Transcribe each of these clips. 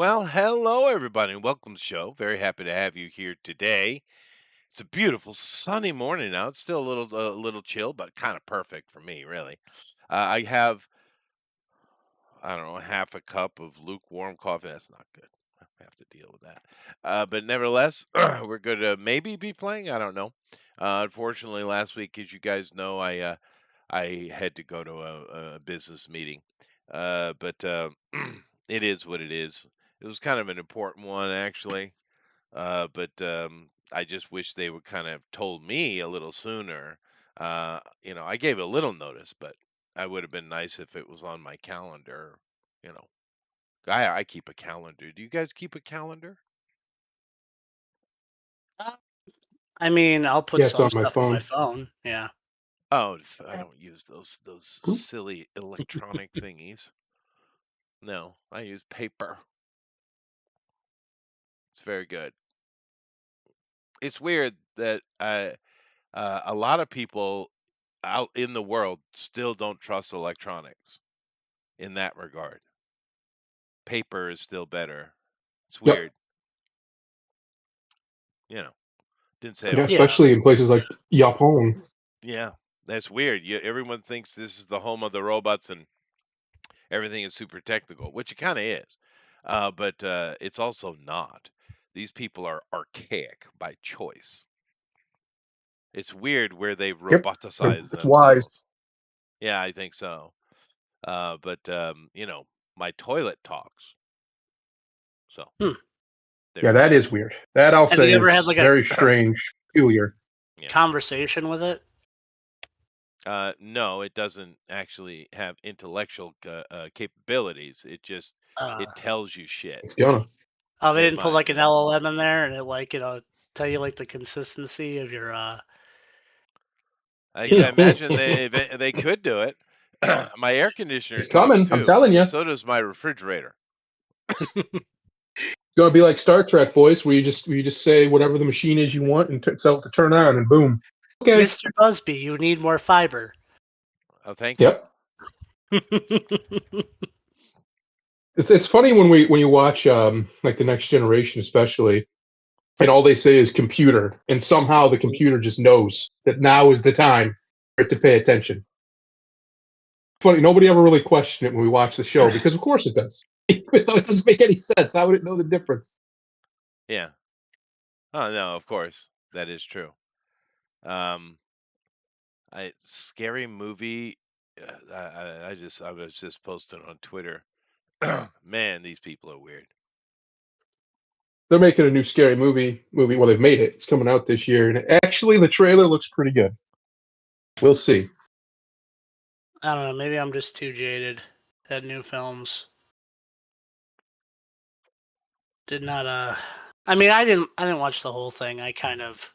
Well, hello everybody, and welcome to the show. Very happy to have you here today. It's a beautiful sunny morning now. It's still a little chill, but kind of perfect for me, really. I have, I don't know, half a cup of lukewarm coffee. That's not good. I have to deal with that. But nevertheless, we're going to maybe be playing. I don't know. Unfortunately, last week, as you guys know, I had to go to a business meeting. But it is what it is. It was kind of an important one, actually. But I just wish they would kind of told me a little sooner. I gave a little notice, but I would have been nice if it was on my calendar. You know, I keep a calendar. Do you guys keep a calendar? Uh, I mean, I'll put Yeah, it's some on my stuff on my phone. phone. Yeah. Oh, I don't use those silly electronic thingies. No, I use paper. It's very good. It's weird that a lot of people out in the world still don't trust electronics in that regard. Paper is still better. It's Yep. weird. You know, didn't say it Yeah, was Yeah. wrong. especially in places like Japan. Yeah, that's weird. Everyone thinks this is the home of the robots and everything is super technical, which it kind of is. But it's also not. These people are archaic by choice. It's weird where they've Yep. roboticized It's wise. themselves. Yeah, I think so. But my toilet talks. So Hmm. Yeah, there's that that. is weird. That I'll Have say you ever had is like a very strange, peculiar. Yeah. conversation with it? No, it doesn't actually have intellectual capabilities. It Uh, tells you shit. It's gonna. oh, they In didn't put my, like an LLM in there and it tell you like the consistency of your I you know. imagine they could do it. My air conditioner It's talks coming. I'm too. telling you. So does my refrigerator. It's gonna be like Star Trek, boys, where you just say whatever the machine is you want and tell it to turn on, and boom. Okay. Mr. Busby, you need more fiber. Oh, thank you. Yep. It's funny when you watch like the Next Generation, especially, and all they say is computer, and somehow the computer just knows that now is the time for it to pay attention. Funny, nobody ever really questioned it when we watch the show because, of course, it does. Even though it doesn't make any sense, how would it know the difference? Yeah. Oh no, of course that is true. Um, scary movie. I was just posting on Twitter. Man, these people are weird. They're making a new scary movie. Well, they've made it. It's coming out this year, and actually, the trailer looks pretty good. We'll see. I don't know, maybe I'm just too jaded at new films. Did not I mean, I didn't watch the whole thing. I kind of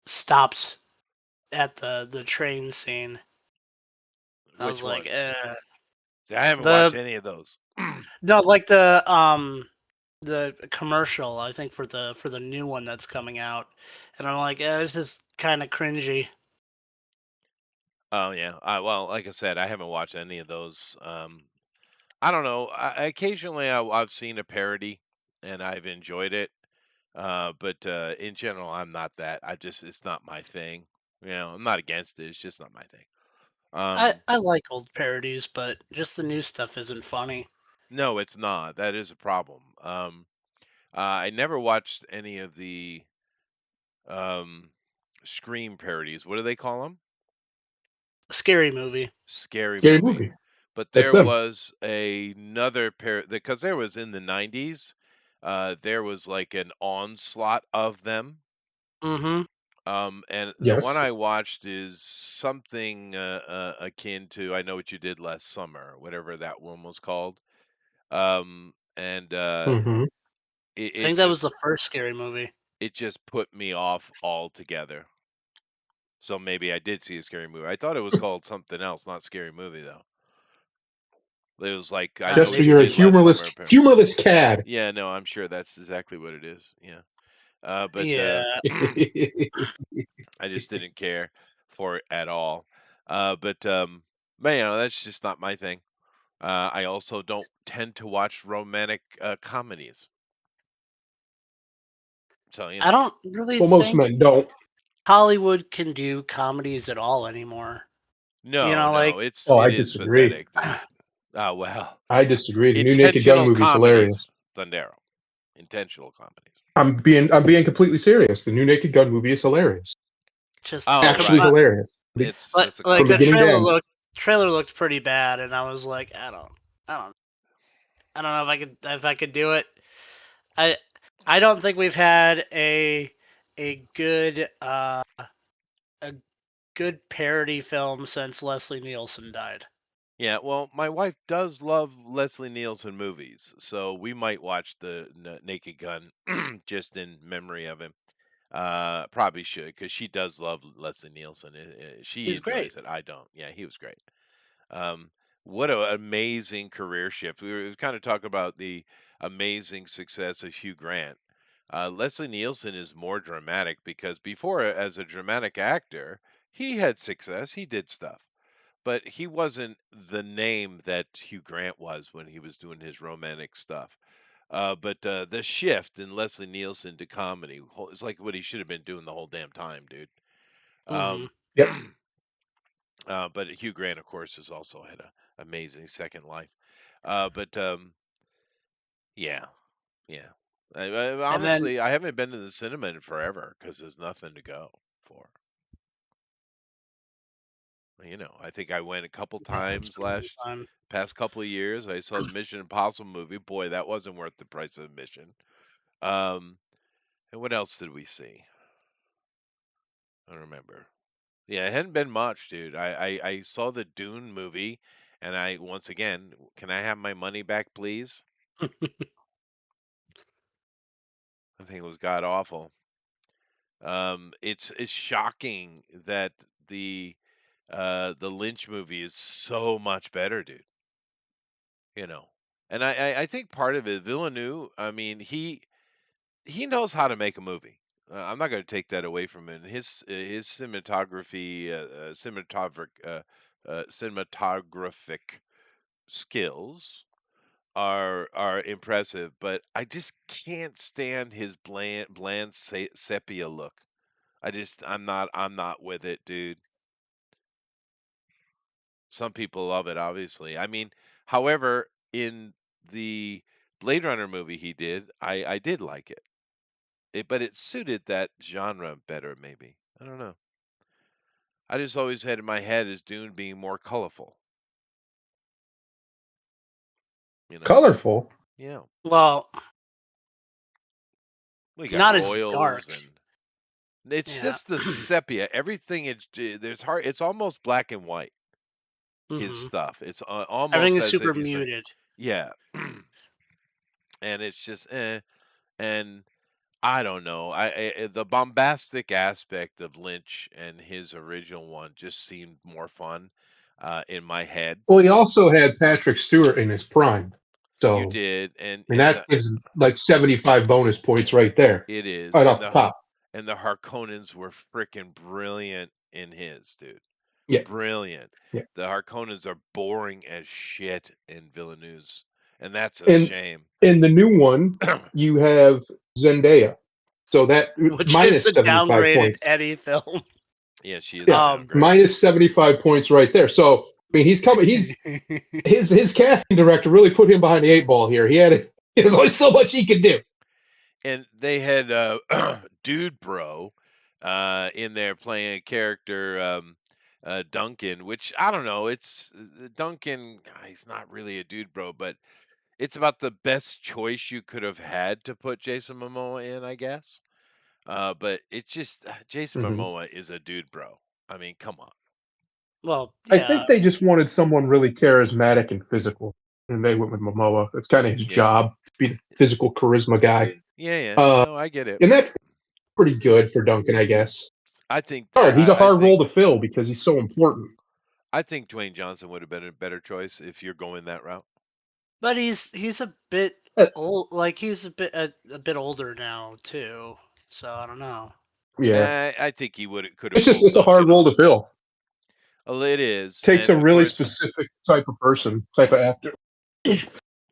stopped at the train scene. I was Which like, one? See, I haven't watched the any of those. no, like the commercial, I think for the new one that's coming out, and I'm like, it's just kind of cringy. Oh yeah. Well, like I said, I haven't watched any of those. I don't know. Occasionally, I've seen a parody, and I've enjoyed it. But in general, I'm not that. It's not my thing. I'm not against it. It's just not my thing. I Um, I like old parodies, but just the new stuff isn't funny. no, it's not. That is a problem. I never watched any of the um Scream parodies. What do they call them? Scary movie. Scary Scary movie. movie. But That's there them. was another pair because there was in the 90s. There was like an onslaught of them. Mm-hmm. And the one Yes. I watched is something akin to I Know What You Did Last Summer, whatever that one was called. And Hmm. it, I it think that was just the first scary movie. it just put me off altogether. So maybe I did see a scary movie. I thought it was called something else, not Scary Movie though. It was like I Know Just for What You Maybe. you're a Did Last Summer. Apparently. humorless cad. Yeah, no, I'm sure that's exactly what it is. Yeah. But Yeah. I just didn't care for it at all. But that's just not my thing. I also don't tend to watch romantic comedies. So, I don't really Well, most think men don't. Hollywood can do comedies at all anymore. You no, know, like no, it's Oh, I it is disagree. pathetic, dude. Oh well, I disagree. The new Naked Gun intentional movie is hilarious. comedies, Thundero. Intentional comedies. I'm being completely serious. The new Naked Gun movie is hilarious. just Oh Actually right, hilarious. it's but that's a like From the comedy. beginning to end. trailer looked pretty bad, and I was like, I don't, I don't know if I could do it. I I don't think we've had a good a good parody film since Leslie Nielsen died. Yeah, well, my wife does love Leslie Nielsen movies, so we might watch the Naked Gun just in memory of him. Probably should because she does love Leslie Nielsen. She He's great. enjoys it. I don't. Yeah, he was great. Um, what an amazing career shift. We were kind of talking about the amazing success of Hugh Grant. Leslie Nielsen is more dramatic because before, as a dramatic actor, he had success. He did stuff, but he wasn't the name that Hugh Grant was when he was doing his romantic stuff. But the shift in Leslie Nielsen to comedy is like what he should have been doing the whole damn time, dude. Hmm. Um, Yep. but Hugh Grant, of course, has also had an amazing second life. But yeah, yeah. And then Honestly, I haven't been to the cinema in forever because there's nothing to go for. I think I went a couple yeah, it's times been a long last time. past couple of years. I saw the Mission Impossible movie. Boy, that wasn't worth the price of admission. Um, and what else did we see? I don't remember. Yeah, it hadn't been much, dude. I saw the Dune movie, and once again, can I have my money back, please? I think it was god awful. It's shocking that the the Lynch movie is so much better, dude. You know, and I think part of it, Villeneuve. I mean, he knows how to make a movie. I'm not going to take that away from him. His cinematographic skills are impressive, but I just can't stand his bland sepia look. I'm not with it, dude. Some people love it, obviously. I mean, however, in the Blade Runner movie he did, I did like it. But it suited that genre better, maybe. I don't know. I just always had in my head as Dune being more colorful, you know? Colorful. Yeah. Well, We got not as royals dark. and it's Yeah. just the sepia. Everything is there's hard. It's almost black and white. His Hmm. stuff. It's Everything almost is as if super he's been. muted. Yeah. And it's just and I don't know. The bombastic aspect of Lynch and his original one just seemed more fun in my head. Well, he also had Patrick Stewart in his prime. You So, did, and I mean, and that gives him like 75 bonus points right there, it is, right off the top. and the Harkonnens were freaking brilliant in his, dude. Yeah. Brilliant. Yeah. The Harkonnens are boring as shit in Villeneuve's, and that's a And shame. in the new one, you have Zendaya. So that Which is minus a 75 downgrade in points. any film. Yeah, she is a Yeah. Um, downgrade. Minus 75 points right there. So, I mean, he's coming. His casting director really put him behind the eight ball here. There's only so much he could do. And they had Dude Bro in there playing a character, Duncan, which I don't know. It's Duncan. He's not really a dude bro, but it's about the best choice you could have had to put Jason Momoa in, I guess. But it's just Jason Hmm. Momoa is a dude bro. I mean, come on. well, I yeah. think they just wanted someone really charismatic and physical, and they went with Momoa. That's kind of his Yeah, job, to be the physical charisma guy. yeah, yeah. Uh, No, I get it. and that's pretty good for Duncan, I guess. I think Hard. He's a I hard think role to fill because he's so important. I think Dwayne Johnson would have been a better choice if you're going that route. But he's a bit Uh, old. Like he's a bit older now too. So I don't know. yeah, I think he would could have it's just pulled it's a hard Duncan role to off. fill. Well, it is, Takes and a of really course, specific type of person, type of actor.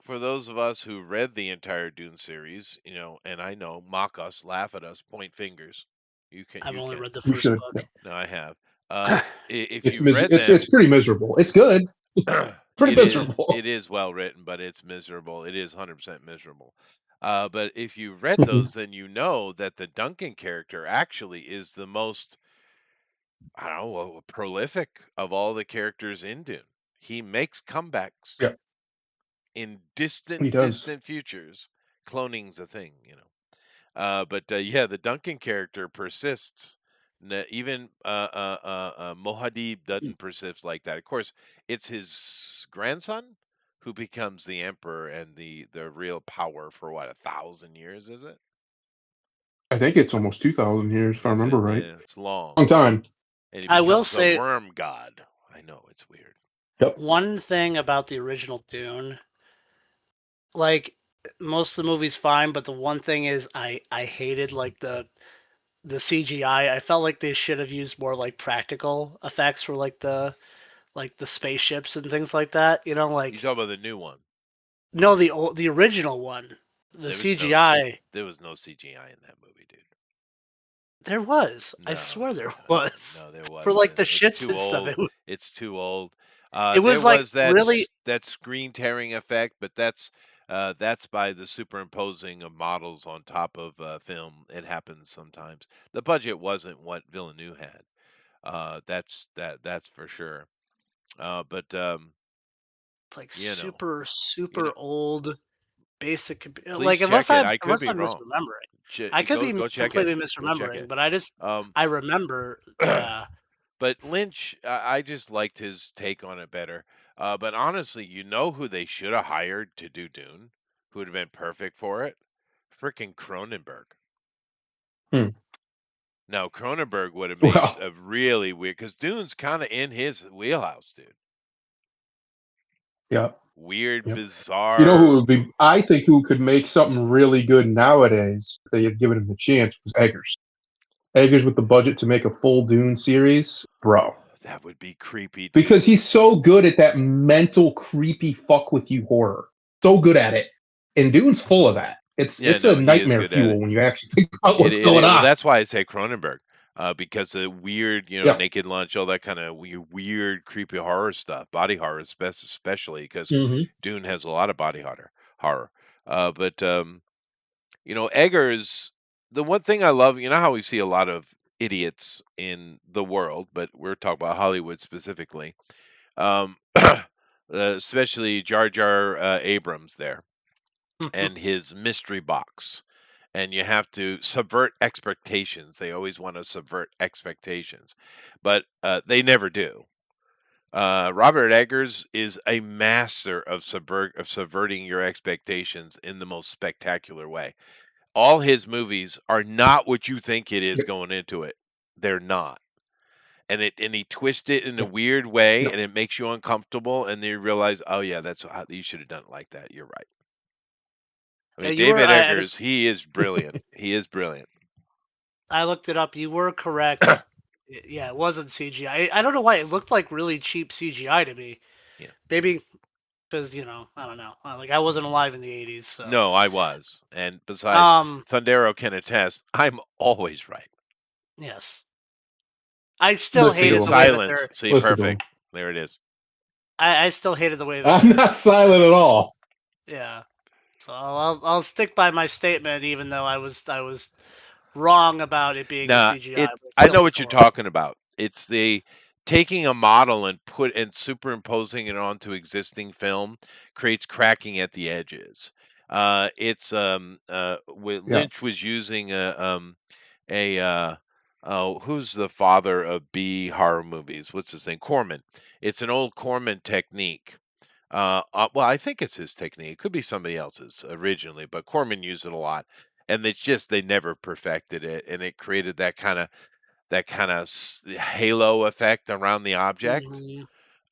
for those of us who read the entire Dune series, and I know, mock us, laugh at us, point fingers. You can, I've you only can. read the You first should. book. Yeah. No, I have. If you've read It's them, pretty miserable. It's good. Pretty it is miserable. it is well written, but it's miserable. It is 100% miserable. But if you read those, then you know that the Duncan character actually is the most, I don't know, prolific of all the characters in Dune. He makes comebacks Yeah, in he does. distant futures. Cloning's a thing. But yeah, the Duncan character persists. Even Mohadib doesn't persist like that. Of course, it's his grandson who becomes the emperor and the real power for what, 1,000 years, is it? I think it's almost 2,000 years, if I Is remember it? right. Yeah, it's long. Long time. And he I will becomes the say worm god. I know it's weird. Yep. one thing about the original Dune, like most of the movie's fine, but the one thing is I hated like the CGI. I felt like they should have used more like practical effects for like the spaceships and things like that. You know, You like talk about the new one. no, the original one, the There was no CGI. there was no CGI in that movie, dude. There was. I No, swear there was. no, there For like wasn't. the It's ships too and stuff. old. It's too old. It There was like was really that screen tearing effect, but that's by the superimposing of models on top of film. It happens sometimes. The budget wasn't what Villeneuve had. That's for sure. But like you know, super you know, super old basic like please check it. I could unless be I'm wrong. misremembering. I could be Go check it. completely Go check misremembering, it. but Um, I remember, yeah. But Lynch, I just liked his take on it better. But honestly, you know who they should have hired to do Dune? Who would have been perfect for it? Freaking Cronenberg. Hmm. No, Cronenberg would have made Well, a really weird, because Dune's kind of in his wheelhouse, dude. yeah. Weird, Yep. You know bizarre. who would be? I think who could make something really good nowadays if they had given him the chance was Eggers. Eggers with the budget to make a full Dune series, bro. That would be creepy, Because dude. he's so good at that mental, creepy fuck with you horror. So good at it. And Dune's full of that. Yeah, It's no, a he is nightmare good at fuel it. when you actually think about what's going Well, on. that's why I say Cronenberg, because the weird, Yeah. Naked Lunch, all that kind of weird, creepy horror stuff, body horror, especially because Mm-hmm. Dune has a lot of body horror. But Eggers, the one thing I love, you know how we see a lot of idiots in the world, but we're talking about Hollywood specifically, especially Jar Jar Abrams there and his mystery box, and you have to subvert expectations. They always want to subvert expectations, but they never do. Robert Eggers is a master of subverting your expectations in the most spectacular way. All his movies are not what you think it is Yep. going into it. They're not. And he twists it in a Yep. weird way, Yep. and it makes you uncomfortable, and then you realize, oh yeah, that's how you should have done it like that. You're right. I mean, You were David Eggers, he is brilliant. He is brilliant. I looked it up. You were correct. Yeah, it wasn't CGI. I don't know why it looked like really cheap CGI to me. Yeah. Maybe because I don't know. Like I wasn't alive in the '80s, so No, I was. And besides, um, Thundero can attest, I'm always right. yes. I still Listen See, to hated the him. way that silence. they're. See, Listen to him. perfect. There it is. I still hated the way that I'm they're. not silent at all. Yeah. So I'll stick by my statement, even though I was wrong about it being a Nah, CGI, but it I still know looked what you're horrible. talking about. It's the taking a model and superimposing it onto existing film creates cracking at the edges. It's Yeah. Lynch was using a who's the father of B horror movies? What's his name? Corman. It's an old Corman technique. Well, I think it's his technique. It could be somebody else's originally, but Corman used it a lot, and it's just they never perfected it, and it created that kind of halo effect around the object.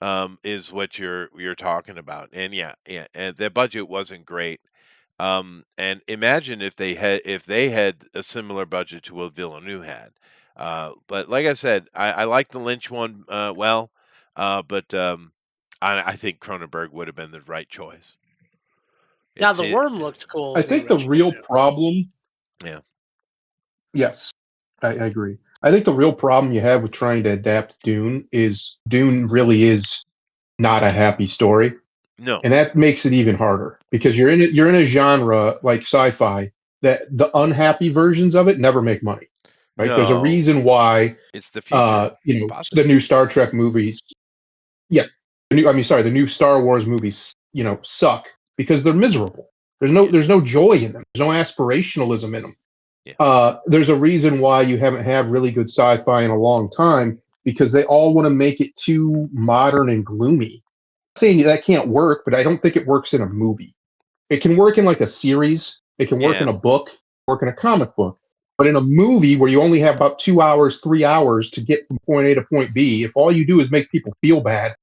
Hmm. Is what you're talking about, and yeah, and the budget wasn't great. And imagine if they had a similar budget to what Villeneuve had. But like I said, I like the Lynch one. Well, But I think Cronenberg would have been the right choice. Now It's the it, worm looked cool I in the think the original real too. problem, yeah. yes, I agree. I think the real problem you have with trying to adapt Dune is Dune really is not a happy story, No, and that makes it even harder because you're in a genre like sci-fi that the unhappy versions of it never make money. Right? There's a no. reason why It's the future. It's the positive. new Star Trek movies, yeah, the new Star Wars movies, suck because they're miserable. Yeah, There's no joy in them. There's no aspirationalism in them. yeah. There's a reason why you haven't had really good sci-fi in a long time because they all want to make it too modern and gloomy. I'm saying that can't work, but I don't think it works in a movie. It can work in like a series. It can work Yeah. in a book, work in a comic book. But in a movie where you only have about 2 hours, 3 hours to get from point A to point B, if all you do is make people feel bad,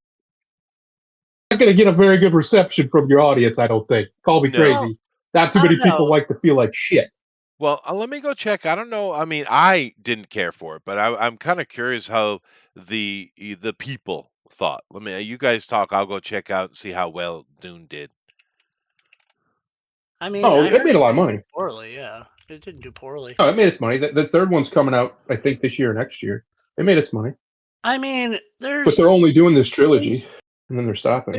you're not going to get a very good reception from your audience, I don't think. Call me No. Well, crazy. Not too I many don't people know. like to feel like shit. Well, let me go check. I don't know. I mean, I didn't care for it, but I'm kind of curious how the people thought. Let me. You guys talk. I'll go check out and see how well Dune did. I mean, Oh, I it heard made a it lot of didn't do money. poorly. Yeah, it didn't do poorly. Oh, it made its money. The third one's coming out, I think, this year or next year. It made its money. I mean, But they're only doing this trilogy, and then they're stopping.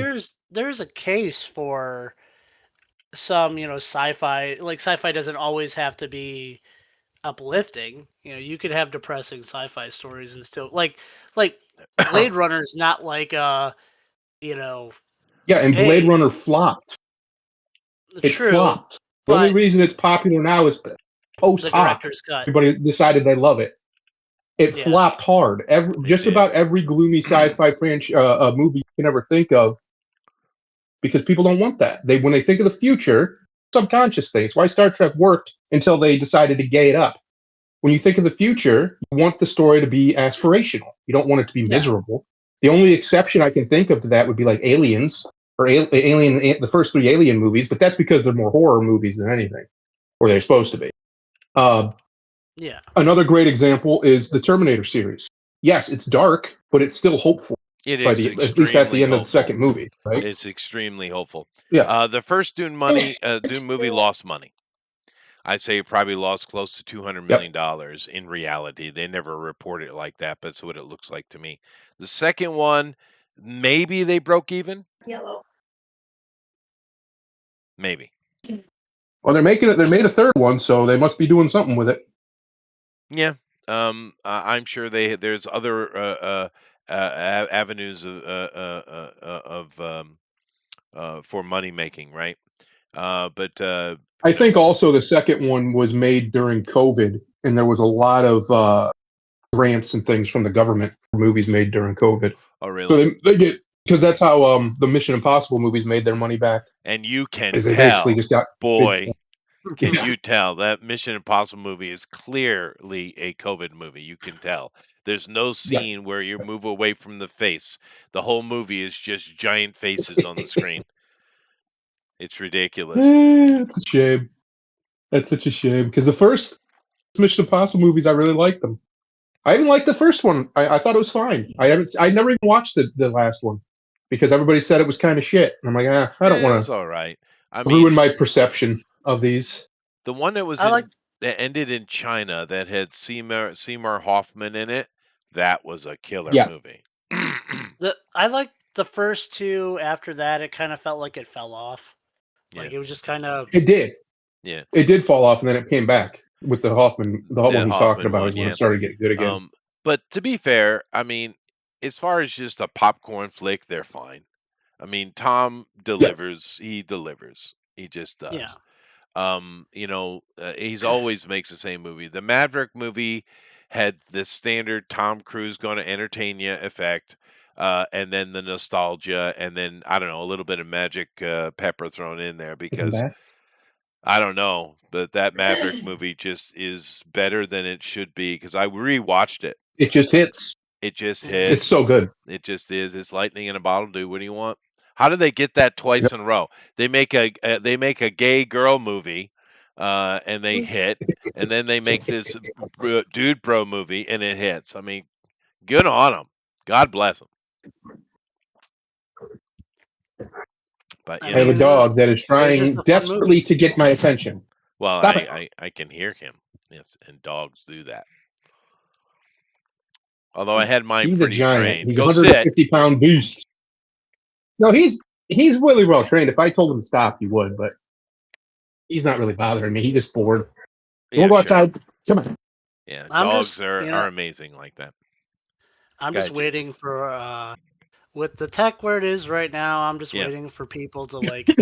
there's a case for some, sci-fi. Like sci-fi doesn't always have to be uplifting. You could have depressing sci-fi stories and still like Blade Runner is not like you know, Yeah, and Blade hey, Runner flopped. It true, flopped. The only but reason it's popular now is post the hoc. director's cut. Everybody decided they love it. It Yeah, flopped hard. It Just did. about every gloomy sci-fi movie you can ever think of, because people don't want that. When they think of the future, subconscious things. Why Star Trek worked until they decided to gay it up. When you think of the future, you want the story to be aspirational. You don't want it to be yeah, miserable. The only exception I can think of to that would be like Aliens or Alien, the first three Alien movies, but that's because they're more horror movies than anything, or they're supposed to be. Uh, yeah. Another great example is the Terminator series. Yes, it's dark, but it's still hopeful It by is at least at the extremely end of the hopeful. second movie, right? It's extremely hopeful. Yeah. The first Dune movie lost money. I'd say it probably lost close to Yep. $200 million in reality. They never report it like that, but that's what it looks like to me. The second one, maybe they broke even. Maybe. Well, they're making it. They made a third one, so they must be doing something with it. Yeah. I'm sure there's other avenues of for money making, right? But I think also the second one was made during COVID, and there was a lot of grants and things from the government for movies made during COVID. oh So really? they get, because that's how the Mission Impossible movies made their money back. And you can Is they basically tell, just got big. boy, can Yeah, you tell that Mission Impossible movie is clearly a COVID movie? You can tell. There's no yeah. scene where you move away from the face. The whole movie is just giant faces on the screen. It's ridiculous. It's a shame. That's such a shame because the first Mission Impossible movies, I really liked them. I even liked the first one. I thought it was fine. I never even watched the last one because everybody said it was kind of shit. And I'm like, I don't Yeah, it want was to all right. I ruin mean, my perception of these. the one I like that ended in China that had Seymour Hoffman in it, that was a killer Yeah, movie. I like the first two. After that, it kind of felt like it fell off. Yeah, Like it was just kind of it did. yeah. It did fall off, and then it came back with the Hoffman. The one The he's talking Hoffman about one, is when it yeah. started getting good again. But to be fair, I mean, as far as just a popcorn flick, they're fine. I mean, Tom Yeah, delivers. He delivers. He just yeah. does. He's always makes the same movie. The Maverick movie had the standard Tom Cruise going to entertain you effect, and then the nostalgia, and then I don't know, a little bit of magic pepper thrown in there taking because back. I don't know, but that Maverick movie just is better than it should be because I rewatched it. It just hits. It just Mhm. It's hits. so good. It just is. It's lightning in a bottle. Do what do you want? How do they get that twice Yep. in a row? They make a gay girl movie, and they hit, and then they make this dude bro movie and it hits. I mean, good on them. God bless them. But I I have a mean, dog that is they're just trying a fun desperately movie. to get my attention. well, Stop it. I can hear him. Yes, and dogs do that. Although I had mine He's a pretty giant. trained. He's a Go hundred and sit. fifty pound beast. No, he's really well trained. If I told him to stop, he would, but he's not really bothering me. He just bored. You Yeah, wanna go sure. outside? Come on. Yeah, I'm dogs just, are amazing like that. I'm Go just ahead, JJ. waiting for with the tech where it is right now. I'm just Yeah, waiting for people to like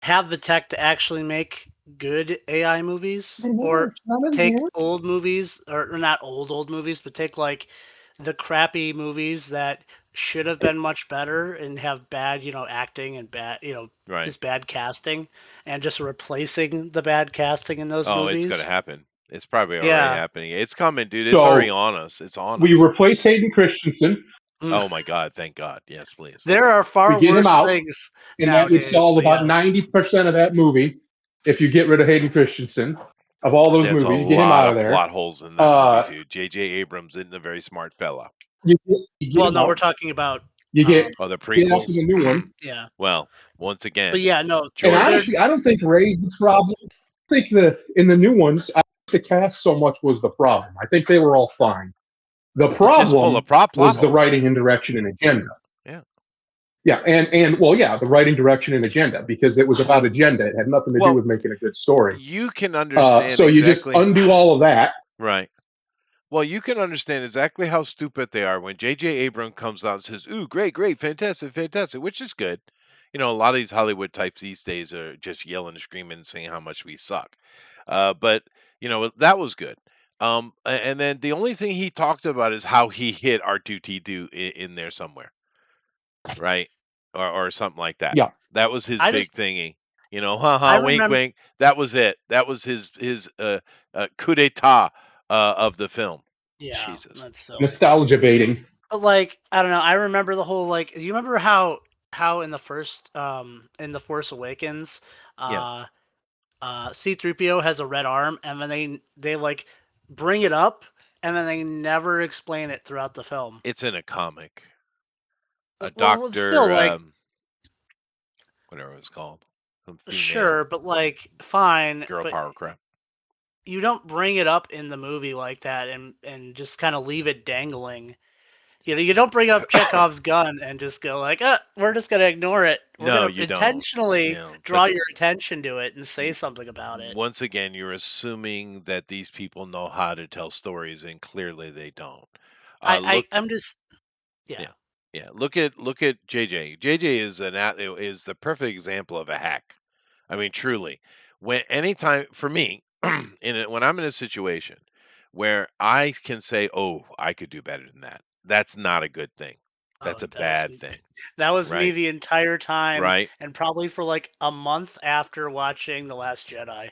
have the tech to actually make good AI movies or take old movies or not old movies, but take like the crappy movies that should have been much better and have bad, acting and bad, right. just bad casting and just replacing the bad casting in those Oh, it's gonna movies. happen. It's probably already Yeah. happening. It's coming, dude. It's already So on us. It's on we us. replace Hayden Christensen. Mm. Oh my God, thank God. Yes, please. There are We far get him worse out, things and that would nowadays, solve but about yes. 90% of that movie. If you get rid of Hayden Christensen, of all those There's a movies, get him lot out of of there. plot holes in that movie, dude. J.J. Abrams isn't a very smart fella. You get Well, him no, we're out. talking about You Oh, the get after prequels. the new one. yeah. Well, once But again, yeah, no, And they're George. honestly, I don't think Ray's the problem. I think in the new ones, I think the cast so much was the problem. I think they were all fine. The It's just full of problem plot was the holes. writing and direction and agenda. Yeah. Yeah, and well, yeah, the writing, direction, and agenda because it was about agenda. It had nothing to do Well, with making a good story. you can understand So you just exactly. undo all of that. Right. Well, you can understand exactly how stupid they are when J.J. Abrams comes out and says, "Ooh, great, great, fantastic, fantastic," which is good. A lot of these Hollywood types these days are just yelling and screaming and saying how much we suck. But that was good. And then the only thing he talked about is how he hit R2D2 in there somewhere, right? Or something like that. Yeah, That was his I big just thingy. I Haha, wink, remember wink. That was it. That was his coup d'état of the film. yeah, Jesus. that's silly. nostalgia baiting. But like, I don't know, I remember the whole like you remember how in the first in The Force Awakens, Yeah, uh C3PO has a red arm and then they like bring it up and then they never explain it throughout the film. it's in a comic. A Well, it's still doctor, like whatever it was called, some sure, female but like fine, girl but power crap. you don't bring it up in the movie like that and just kind of leave it dangling. You don't bring up Chekhov's gun and just go like, we're just gonna ignore it. We're No, gonna you don't. intentionally But draw your attention to it and say y- something about it. once again, you're assuming that these people know how to tell stories, and clearly they don't. Look, I'm just yeah. yeah, yeah. Look at JJ. JJ is the perfect example of a hack. I mean, truly. Anytime for me, when I'm in a situation where I can say, "Oh, I could do better than that," that's not a good thing. Oh, That's a that was bad me. thing, That was me right? the entire time, Right? and probably for like a month after watching The Last Jedi,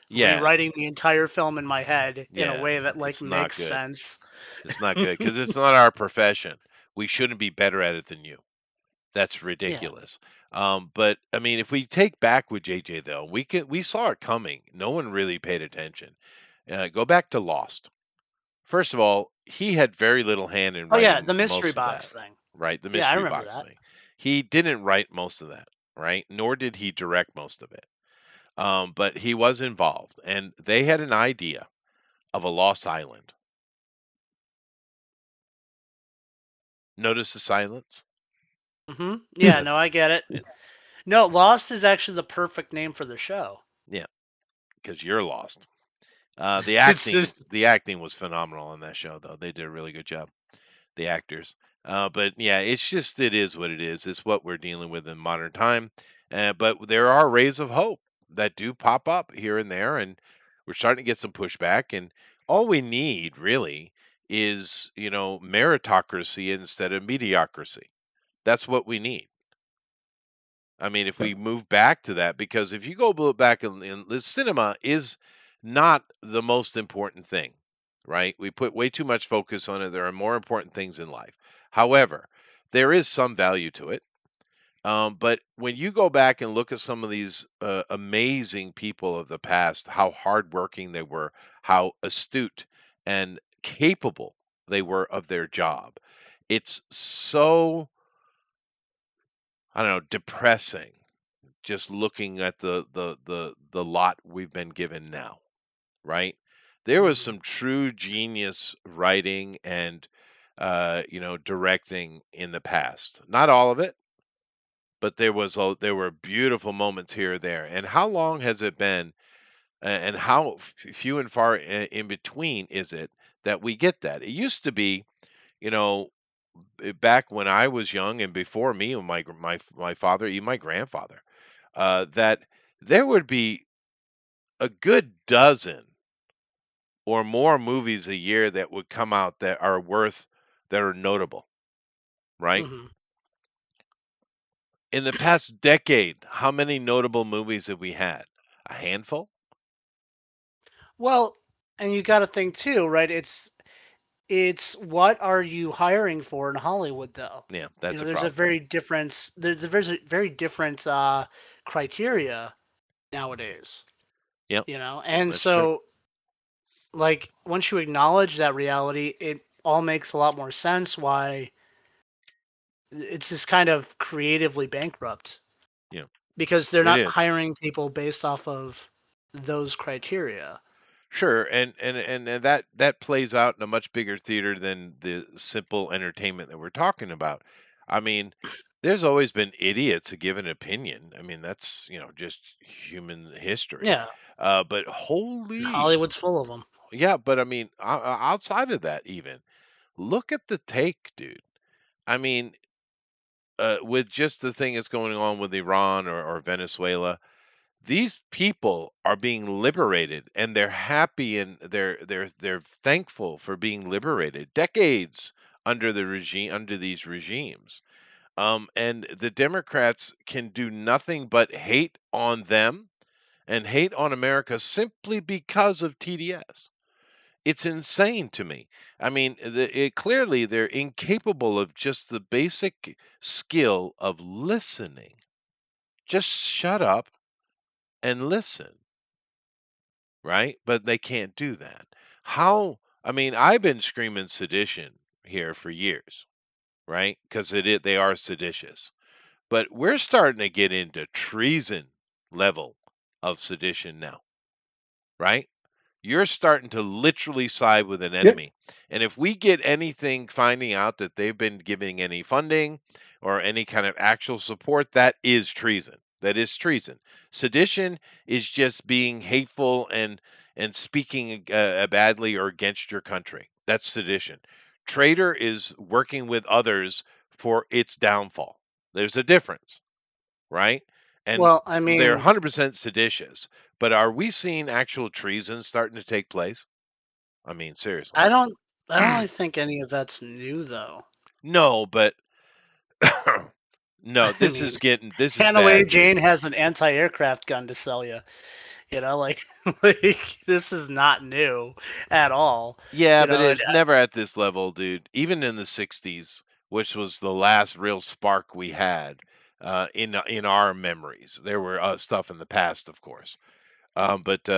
Yeah, rewriting the entire film in my head in a yeah. way that like It's not makes good. sense. It's not good because it's not our profession. We shouldn't be better at it than you. That's Yeah. ridiculous. But I mean, if we take back with JJ though, we saw it coming. No one really paid attention. Go back to Lost. First of all, he had very little hand in Oh yeah, writing the mystery most of that, box thing. right? The Yeah, I mystery remember box that. thing. He didn't write most of that, right? Nor did he direct most of it. But he was involved, and they had an idea of a lost island. Notice the silence? Yeah, no, That's I get it. it. No, Lost is actually the perfect name for the show. Yeah, because you're lost. The It's acting, just, the acting was phenomenal on that show, though. They did a really good job. The actors. But yeah, it is what it is. It's what we're dealing with in modern time. But there are rays of hope that do pop up here and there, and we're starting to get some pushback. And all we need really is, meritocracy instead of mediocrity. That's what we need. I mean, if we move back to that, because if you back in the cinema is not the most important thing, right? We put way too much focus on it. There are more important things in life. However, there is some value to it. But when you go back and look at some of these amazing people of the past, how hardworking they were, how astute and capable they were of their job, It's so, I don't know, depressing just looking at the lot we've been given now, right? There was Mhm. some true genius writing and directing in the past. Not all of it, but there were beautiful moments here or there. And how long has it been, and how few and far in between is it that we get that? It used to be, you know, back when I was young and before me and my father, even my grandfather, that there would be a good dozen or more movies a year that would come out that are notable, right? Mhm. In the past decade, how many notable movies have we had? A handful? Well, and you got to think too, right? It's what are you hiring for in Hollywood, though? Yeah, You that's know, a there's a problem. very difference. There's a very different criteria nowadays. Yep, You know, and that's true. so like once you acknowledge that reality, it all makes a lot more sense why it's just kind of creatively bankrupt Yeah, because they're it not is. hiring people based off of those criteria. Sure, and that plays out in a much bigger theater than the simple entertainment that we're talking about. I mean, there's always been idiots who give an opinion. I mean, that's, just human history. Yeah, But and holy, Hollywood's full of them. yeah, but I mean, outside of that, even look at the take, dude. I mean, with just the thing that's going on with Iran or Venezuela, these people are being liberated and they're happy and they're thankful for being liberated decades under these regimes. And the Democrats can do nothing but hate on them and hate on America simply because of TDS. It's insane to me. I mean, clearly they're incapable of just the basic skill of listening. Just shut up and listen, right? But they can't do that. How? I mean, I've been screaming sedition here for years, right? Because they are seditious. But we're starting to get into treason level of sedition now, right? You're starting to literally side with an Yep. enemy. And if we get anything finding out that they've been giving any funding or any kind of actual support, that is treason. That is treason. Sedition is just being hateful and speaking badly or against your country. That's sedition. Traitor is working with others for its downfall. There's a difference, right? And Well, I they're mean, 100% seditious. But are we seeing actual treason starting to take place? I mean, seriously. I don't, I don't really think any of that's new though. No, but no, I mean, this is Hanaway bad, dude. Jane has an anti-aircraft gun to sell you. You know, like, like this is not new at all. Yeah, You but know, and it's never at this level, dude. Even in the 60s, which was the last real spark we had in our memories. There were stuff in the past, of course. But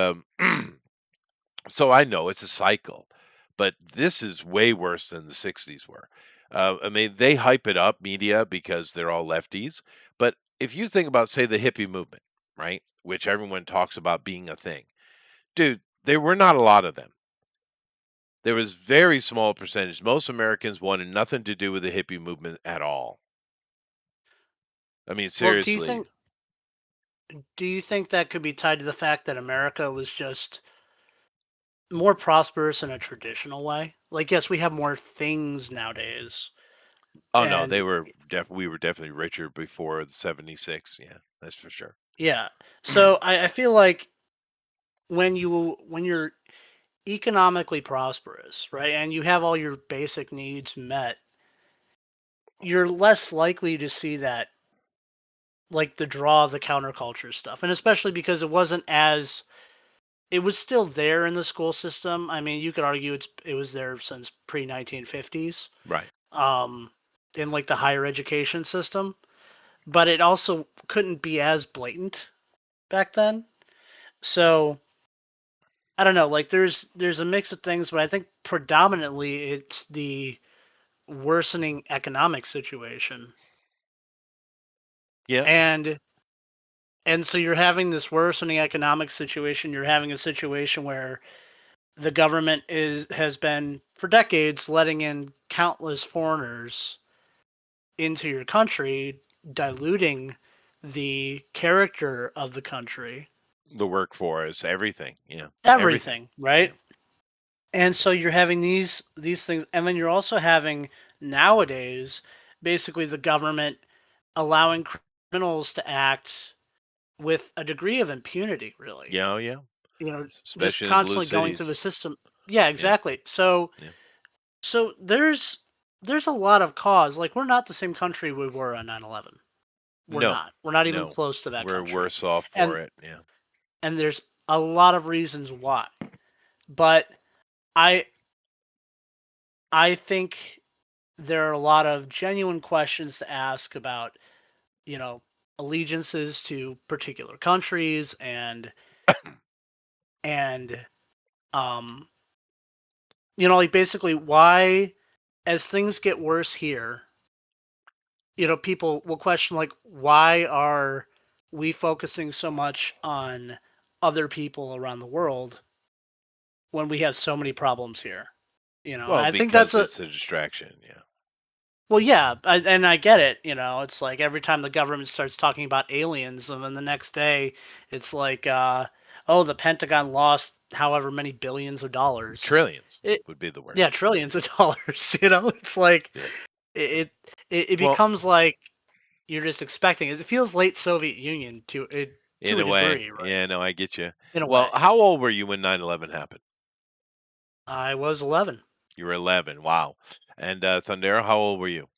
So I know it's a cycle, but this is way worse than the 60s were. I mean, they hype it up, media, because they're all lefties. But if you think about, say, the hippie movement, right, which everyone talks about being a thing, dude, there were not a lot of them. There was very small percentage. Most Americans wanted nothing to do with the hippie movement at all. I mean, well, seriously. do you think that could be tied to the fact that America was just more prosperous in a traditional way? Like, yes, we have more things nowadays, Oh no, and we were definitely richer before the 76. Yeah, that's for sure. yeah. So I feel like when you're economically prosperous, right, and you have all your basic needs met, you're less likely to see that like the draw of the counterculture stuff, and especially because it was still there in the school system. I mean, you could argue it was there since pre 1950s, Right. um, in like the higher education system, but it also couldn't be as blatant back then. So I don't know. Like there's a mix of things, but I think predominantly it's the worsening economic situation. Yeah. And so you're having this worsening economic situation. You're having a situation where the government has been for decades letting in countless foreigners into your country, diluting the character of the country, The workforce, everything. Yeah. Everything. everything, Yeah. right? And so you're having these things, and then you're also having nowadays basically the government allowing criminals to act with a degree of impunity, really. Yeah. Oh, yeah. You know, just Especially in the blue constantly going through cities. the system. Yeah, Yeah. exactly. So Yeah. so there's a lot of cause. Like we're not the same country we were on 9/11. We're No. not. We're not even No. close to that We're country. worse off And for it. Yeah. and there's a lot of reasons why. But I I think there are a lot of genuine questions to ask about, you know, allegiances to particular countries and um like basically why as things get worse here, people will question like why are we focusing so much on other people around the world when we have so many problems here? Well, I think that's because a it's a distraction. Yeah. well, yeah, and I get it. It's like every time the government starts talking about aliens, and then the next day it's like, oh, the Pentagon lost however many billions of dollars. Trillions It, would be the word. yeah, trillions of dollars. It's like Yeah. it Well, becomes like you're just expecting it. It feels late Soviet Union in to a a way. degree, right? Yeah, no, I get you. In a Well, way. how old were you when 9/11 happened? I was 11. You were 11. Wow. And Thundera, how old were you?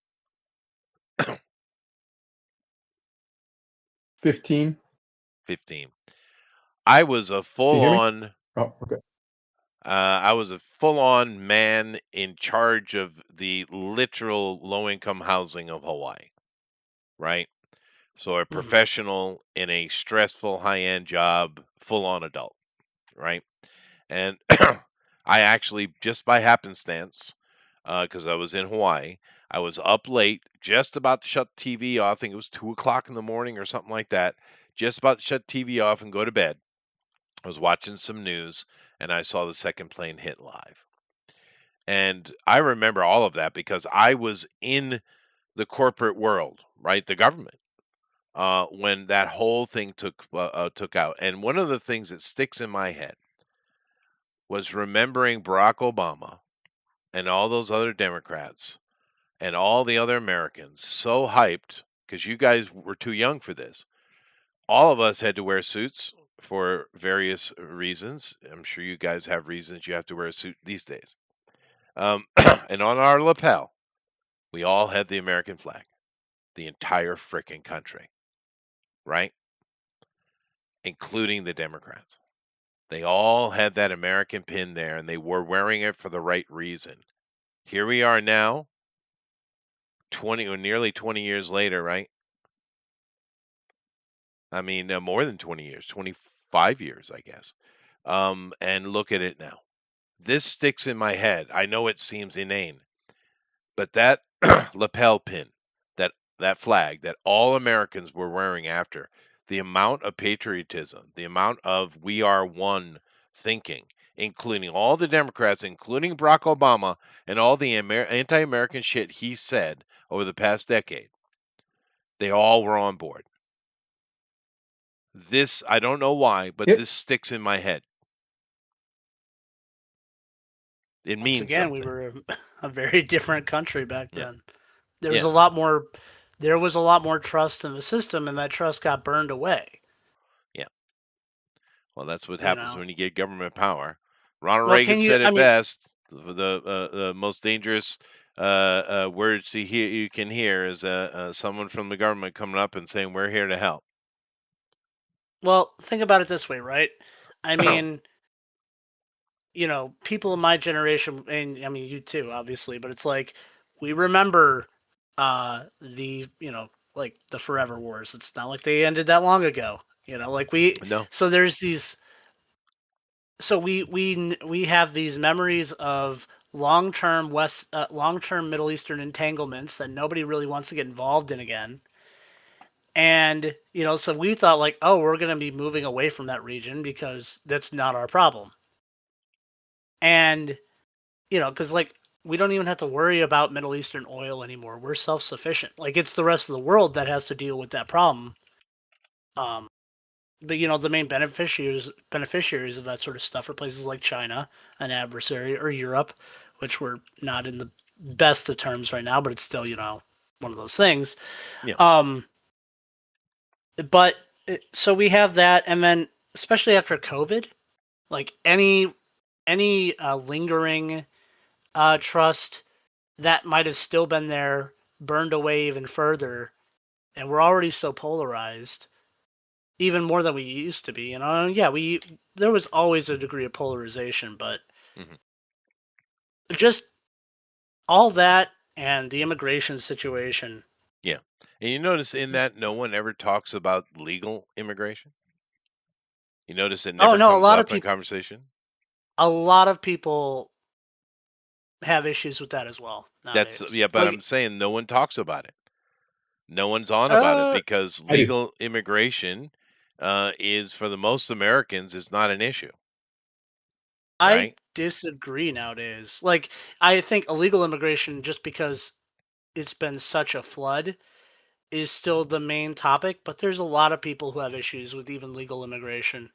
15. 15. I was a Can you hear me? full-on Oh, okay. I was a full-on man in charge of the literal low-income housing of Hawaii, right? So a Hmm. professional in a stressful high-end job, full-on adult, right? And I actually, just by happenstance, because I was in Hawaii, I was up late, just about to shut the TV off. I think it was 2 o'clock in the morning or something like that. Just about to shut TV off and go to bed. I was watching some news and I saw the second plane hit live. And I remember all of that because I was in the corporate world, right? The government, when that whole thing took out. And one of the things that sticks in my head was remembering Barack Obama and all those other Democrats and all the other Americans so hyped because you guys were too young for this. All of us had to wear suits for various reasons. I'm sure you guys have reasons you have to wear a suit these days. And on our lapel, we all had the American flag, the entire frickin' country, right? Including the Democrats. They all had that American pin there and they were wearing it for the right reason. Here we are now, 20 or nearly 20 years later, right? I mean, more than 20 years, 25 years, I guess. And look at it now. This sticks in my head. I know it seems inane, but that lapel pin, that flag that all Americans were wearing after, the amount of patriotism, the amount of we are one thinking, including all the Democrats, including Barack Obama, and all the anti-American shit he said over the past decade, they all were on board. This, I don't know why, but It this sticks in my head. It Once means again, we something. were a very different country back Yeah. then. There was Yeah. a lot more there was a lot more trust in the system, and that trust got burned away. Yeah. Well, that's what You happens know. when you get government power. Ronald Well, Reagan can you? said I it mean, best. The most dangerous words to hear you can hear is someone from the government coming up and saying, "We're here to help." well, think about it this way, right? I mean, people in my generation, and I mean you too, obviously, but it's like we remember like the Forever Wars. It's not like they ended that long ago. Like No. so there's these so we have these memories of long-term Middle Eastern entanglements that nobody really wants to get involved in again. And so we thought like, oh, we're going to be moving away from that region because that's not our problem. And because like we don't even have to worry about Middle Eastern oil anymore. We're self-sufficient. Like it's the rest of the world that has to deal with that problem. Um, but the main beneficiaries of that sort of stuff are places like China, an adversary, or Europe, which we're not in the best of terms right now, but it's still one of those things. Yeah. But so we have that, and then especially after COVID, like any lingering trust that might have still been there burned away even further, and we're already so polarized, even more than we used to be. Yeah, there was always a degree of polarization, but just all that and the immigration situation. Yeah. And you notice in that no one ever talks about legal immigration? You notice it Oh never no, comes up in conversation? a lot of people have issues with that as well That's nowadays. yeah, but Like, I'm saying no one talks about it. No one's on about it because I do. legal immigration is for the most Americans is not an issue, I right? disagree nowadays. Like, I think illegal immigration, just because it's been such a flood, is still the main topic. But there's a lot of people who have issues with even legal immigration.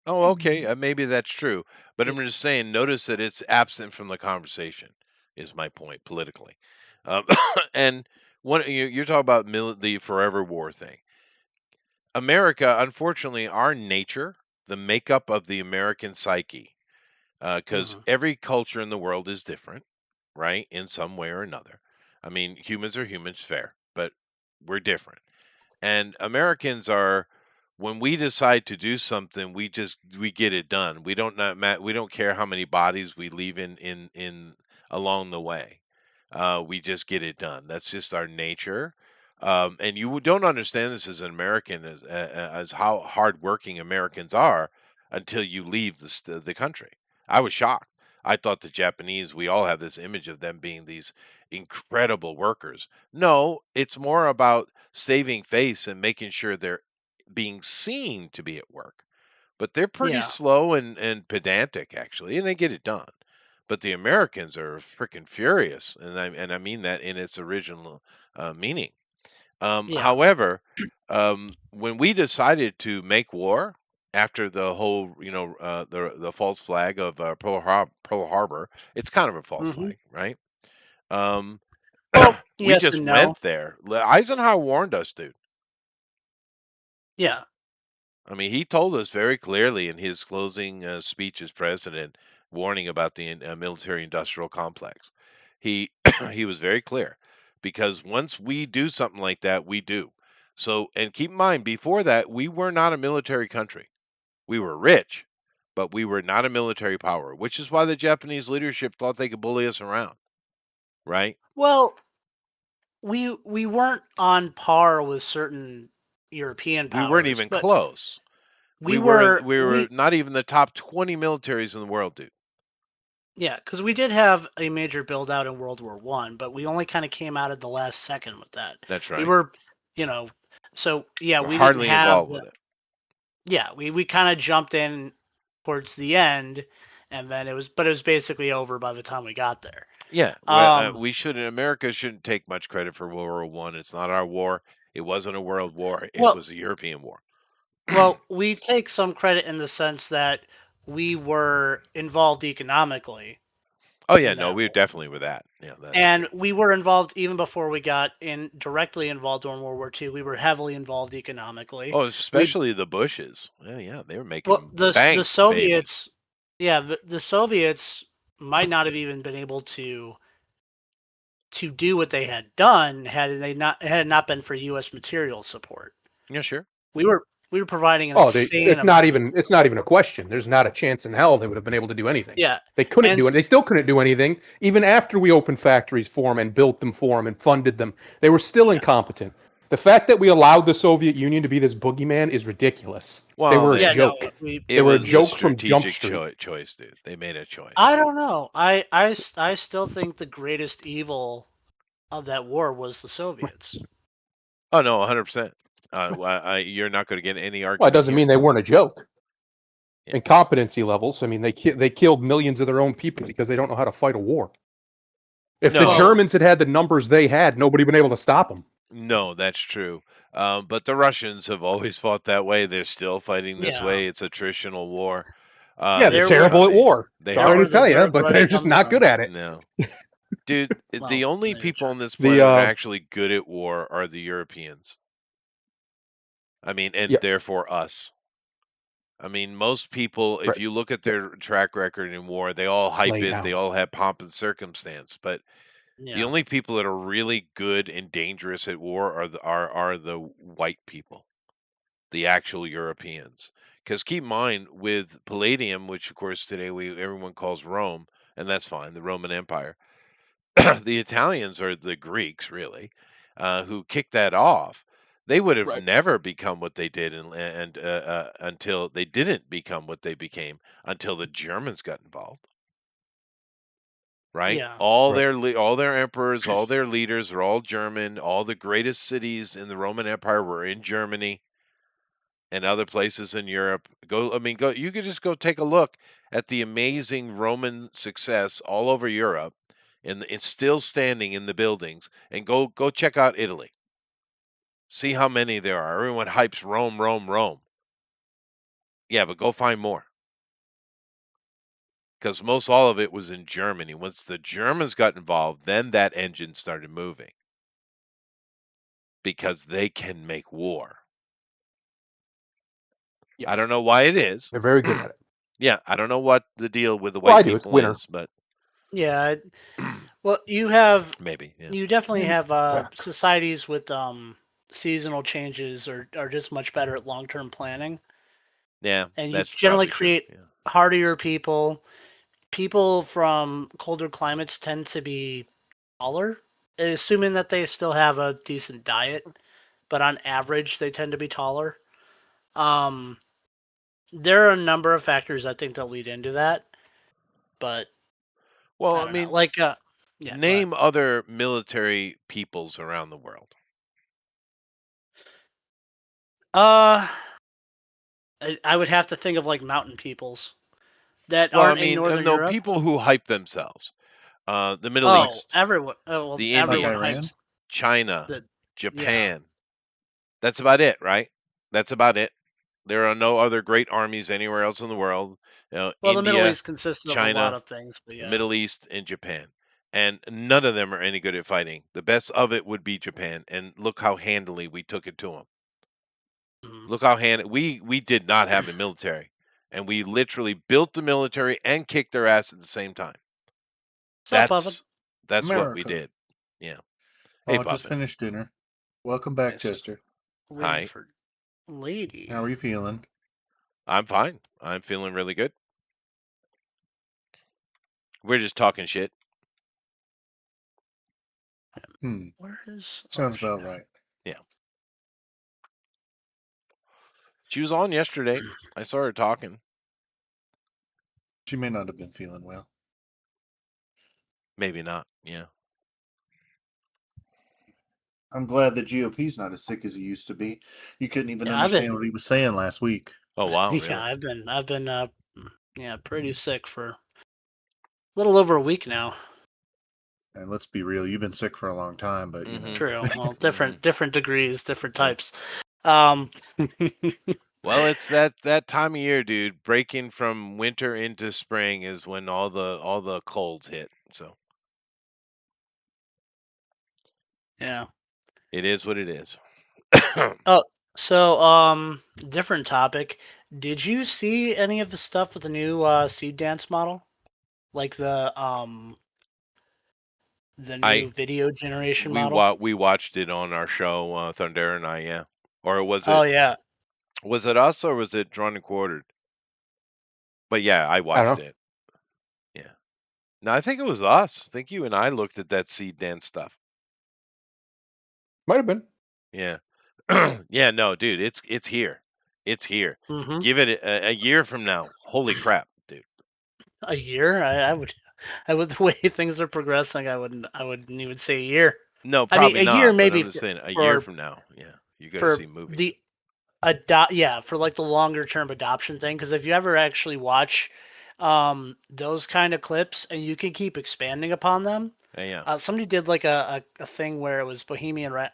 Oh, okay, maybe that's true, but I'm just saying notice that it's absent from the conversation is my point politically. Um, and you're talking about the forever war thing. America, unfortunately, our nature, the makeup of the American psyche, because Mhm. every culture in the world is different, right? In some way or another. I mean, humans are humans, fair, but we're different. And Americans are, when we decide to do something, we get it done. We don't care how many bodies we leave in along the way. We just get it done. That's just our nature. And you don't understand this as an American as how hardworking Americans are until you leave the country. I was shocked. I thought the Japanese, we all have this image of them being these incredible workers. No, it's more about saving face and making sure they're being seen to be at work. But they're pretty Yeah, slow and pedantic, actually, and they get it done. But the Americans are freaking furious, and I mean that in its original meaning. yeah. However, when we decided to make war after the whole, the false flag of Pearl Harbor, it's kind of a false Hmm. flag, right? Um, Well, we yes just and no. went there. Eisenhower warned us, dude. Yeah. I mean, he told us very clearly in his closing speech as president, warning about the military-industrial complex. He he was very clear because once we do something like that, we do. So, and keep in mind, before that, we were not a military country. We were rich, but we were not a military power, which is why the Japanese leadership thought they could bully us around, right? Well, we weren't on par with certain European We weren't powers, even but close. we were We were we not even the top 20 militaries in the world, dude. yeah, because we did have a major build out in World War I, but we only kind of came out at the last second with that. That's We right. were, you know, so yeah, We're we didn't hardly have involved the with it. yeah, we kind of jumped in towards the end, and then it was basically over by the time we got there. Yeah, Um, we shouldn't. America shouldn't take much credit for World War One. It's not our war. It wasn't a world war. It well, was a European war. we take some credit in the sense that we were involved economically Oh yeah, in no, that we war. definitely were that. Yeah, that And yeah. we were involved even before we got in directly involved in World War II. We were heavily involved economically. Oh, We especially the Bushes. Yeah, yeah, they were well, making the bank, baby. Soviets, yeah, the Soviets might not have even been able to do what they had done had it not been for U.S. material support. Yeah, sure. We were we were providing an Oh, insane amount of it's not even a question. There's not a chance in hell they would have been able to do anything. yeah, They couldn't and do it. They still couldn't do anything even after we opened factories for them and built them for them and funded them. They were still yeah. incompetent. The fact that we allowed the Soviet Union to be this boogeyman is ridiculous. They Well, were a Yeah, no, joke. we. They were a was a joke from Jump strategic Street. choice, dude. They made a choice. I don't know. I still think the greatest evil of that war was the Soviets. Oh no, 100%. You're not going to get any Well, it argument doesn't here. mean they weren't a joke. Yeah. In competency levels, I mean, they killed millions of their own people because they don't know how to fight a war. If the No. Germans had the numbers they had, nobody been able to stop them. No, that's true. But the Russians have always fought that way. They're still fighting this Yeah. way. It's attritional war. Yeah, they're There terrible were- at war. They there Sorry were to the tell you, Zerg but they're just running not good at it. No. Dude, the Well, only maybe people true. on this The, planet that are actually good at war are the Europeans. I mean, and Yes. therefore us. I mean, most people, if Right. you look at their track record in war, they all hype Lay it. down. They all have pomp and circumstance. But the Yeah. only people that are really good and dangerous at war are the white people, the actual Europeans. Because keep in mind, with Palladium, which of course today everyone calls Rome, and that's fine, the Roman Empire. The Italians are the Greeks, really, who kicked that off. They would have Right. never become what they did, and until they didn't become what they became until the Germans got involved. Right? Yeah. All Right. all their emperors, all their leaders are all German. All the greatest cities in the Roman Empire were in Germany and other places in Europe. Go. You could just go take a look at the amazing Roman success all over Europe, and it's still standing in the buildings. And go check out Italy. See how many there are. Everyone hypes Rome, Rome, Rome. Yeah, but go find more. Because most all of it was in Germany. Once the Germans got involved, then that engine started moving. Because they can make war. Yes. I don't know why it is. They're very good at it. Yeah, I don't know what the deal with the Well, white I do. It's people winter. is, but Yeah. Well, you have maybe. Yeah. you definitely have Yeah. societies with seasonal changes are just much better at long term planning, Yeah, and you that's generally probably true. create Yeah. hardier people. People from colder climates tend to be taller, assuming that they still have a decent diet, but on average they tend to be taller. Um, there are a number of factors I think that lead into that, but Well, I I don't know. mean, Like, yeah, go ahead. name other military peoples around the world. I would have to think of like mountain peoples that Well, I aren't in mean, Northern no, Europe. people who hype themselves. The Middle Oh, East, everyone. Oh, well, the everyone Indians, hypes China, the. Yeah. Japan. That's about it, right? That's about it. There are no other great armies anywhere else in the world. Well, the Middle India, East consists of a lot China, of things, but the yeah. Middle East, and Japan. And none of them are any good at fighting. The best of it would be Japan. And look how handily we took it to them. Mhm. Look how we did not have a military. And we literally built the military and kicked their ass at the same time. So, Puffin. That's what we America. did. Yeah. Oh, Hey, I just Buffett. finished dinner. Welcome back, Nice. Chester. Waiting Hi. for lady. How are you feeling? I'm fine. I'm feeling really good. We're just talking shit. Where is? Sounds she about now? right. Yeah. She was on yesterday. I saw her talking. She may not have been feeling well. Maybe not. Yeah. I'm glad the GOP's not as sick as he used to be. You couldn't even Yeah, understand what he was saying last week. Oh wow, really? Yeah, I've been yeah, pretty sick for a little over a week now. And let's be real, you've been sick for a long time, but you Mhm. know. True. Well, different degrees, different Yeah. types. Um, Well, it's that time of year, dude. Breaking from winter into spring is when all the colds hit. So yeah. it is what it is. Oh, so different topic. Did you see any of the stuff with the new seed dance model? Like the new I video generation model? we watched it on our show, Thunder and I, yeah. Or Oh yeah. was it us or was it Drawn and Quartered? But yeah, I I watched don't know. it. Yeah. No, I think it was us. I think you and I looked at that seed dance stuff. Might have been. Yeah. Yeah, no, dude, it's here. It's here. Hmm. Give it a year from now. Holy crap, dude. A year? I would. The way things are progressing, I wouldn't even say a year. No, I mean, probably a year not, but maybe I'm just saying a year for from now. Yeah, you're going to for see movies. the yeah, for like the longer term adoption thing. Because if you ever actually watch those kind of clips and you can keep expanding upon them. Yeah. Somebody did like a thing where it was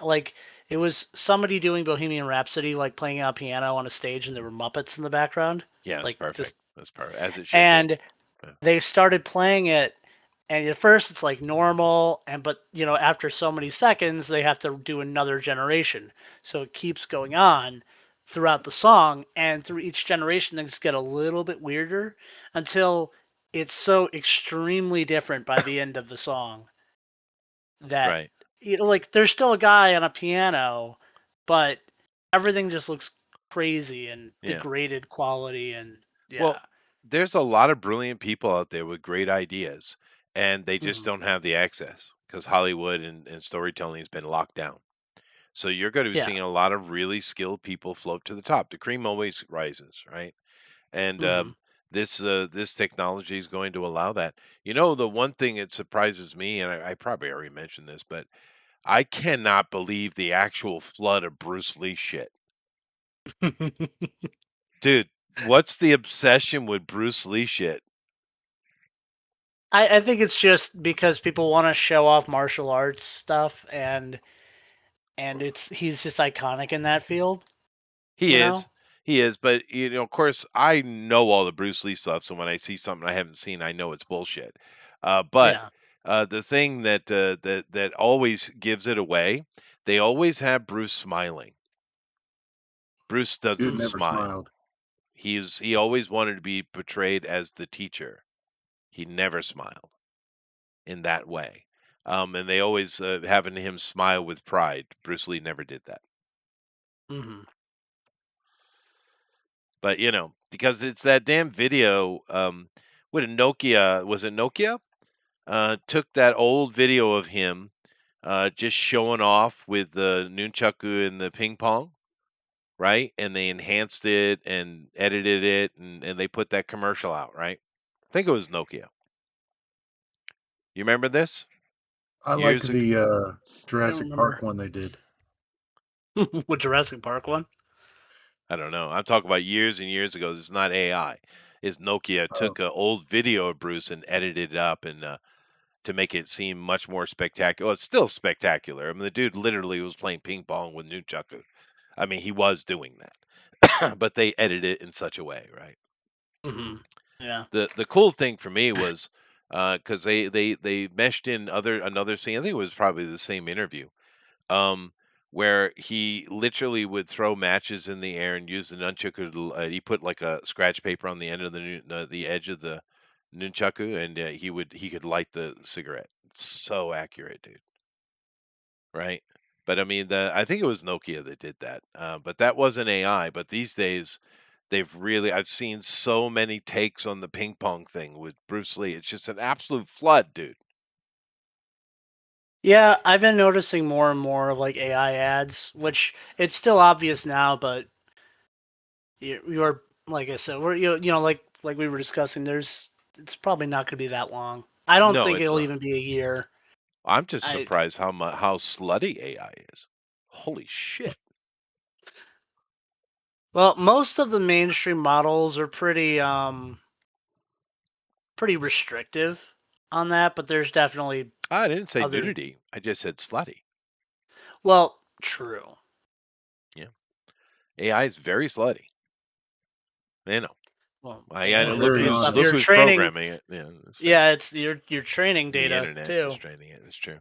like it was somebody doing Bohemian Rhapsody, like playing a piano on a stage, and there were Muppets in the background, Yeah, it's like perfect. just That's perfect. As it should be. and Yeah. they started playing it, and at first it's like normal, and but after so many seconds they have to do another generation, so it keeps going on throughout the song, and through each generation things get a little bit weirder until it's so extremely different by the end of the song that Right. like there's still a guy on a piano, but everything just looks crazy and Yeah. degraded quality, and Well, yeah. there's a lot of brilliant people out there with great ideas, and they just Mhm. don't have the access because Hollywood and storytelling has been locked down. So you're going to be Yeah. seeing a lot of really skilled people float to the top. The cream always rises, right? And Hmm. this technology is going to allow that. You know, the one thing that surprises me, and I probably already mentioned this, but I cannot believe the actual flood of Bruce Lee shit. Dude, what's the obsession with Bruce Lee shit? I think it's just because people want to show off martial arts stuff, and he's just iconic in that field, He you know? is. He is, but of course, I know all the Bruce Lee stuff, so when I see something I haven't seen, I know it's bullshit. But Yeah. the thing that always gives it away, they always have Bruce smiling. Bruce Dude doesn't never smile. smiled. He always wanted to be portrayed as the teacher. He never smiled in that way. And they always having him smile with pride. Bruce Lee never did that. Hmm. But because it's that damn video with a Nokia, was it Nokia? Took that old video of him just showing off with the nunchaku and the ping pong, right? And they enhanced it and edited it and they put that commercial out, right? I think it was Nokia. You remember this? I like Years ago. the I don't Jurassic Park remember. one they did. With Jurassic Park one. I don't know. I'm talking about years and years ago. This is not AI. It's Nokia Oh, took an old video of Bruce and edited it up and to make it seem much more spectacular. Well, it's still spectacular. I mean, the dude literally was playing ping pong with nunchaku. I mean, he was doing that, but they edited it in such a way, right? Hmm. Yeah. The cool thing for me was because they meshed in another scene. I think it was probably the same interview, um, where he literally would throw matches in the air and use the nunchaku. He put like a scratch paper on the end of the edge of the nunchaku, and he could light the cigarette. It's so accurate, dude. Right? But I mean, I think it was Nokia that did that. But that wasn't AI. But these days, I've seen so many takes on the ping pong thing with Bruce Lee. It's just an absolute flood, dude. Yeah, I've been noticing more and more of like AI ads, which it's still obvious now, but you're like I said, we're like we were discussing. It's probably not going to be that long. I don't No, think it's it'll not. even be a year. I'm just I surprised how slutty AI is. Holy shit. Well, most of the mainstream models are pretty restrictive on that, but there's definitely I didn't say other. nudity. I just said slutty. Well, true. Yeah. AI is very slutty. You know. Well, I yeah, know. oh, Look very based who's off look your honest. who's training. programming it. Yeah, that's fair. Yeah, it's your training The data internet is too. training it. It's true.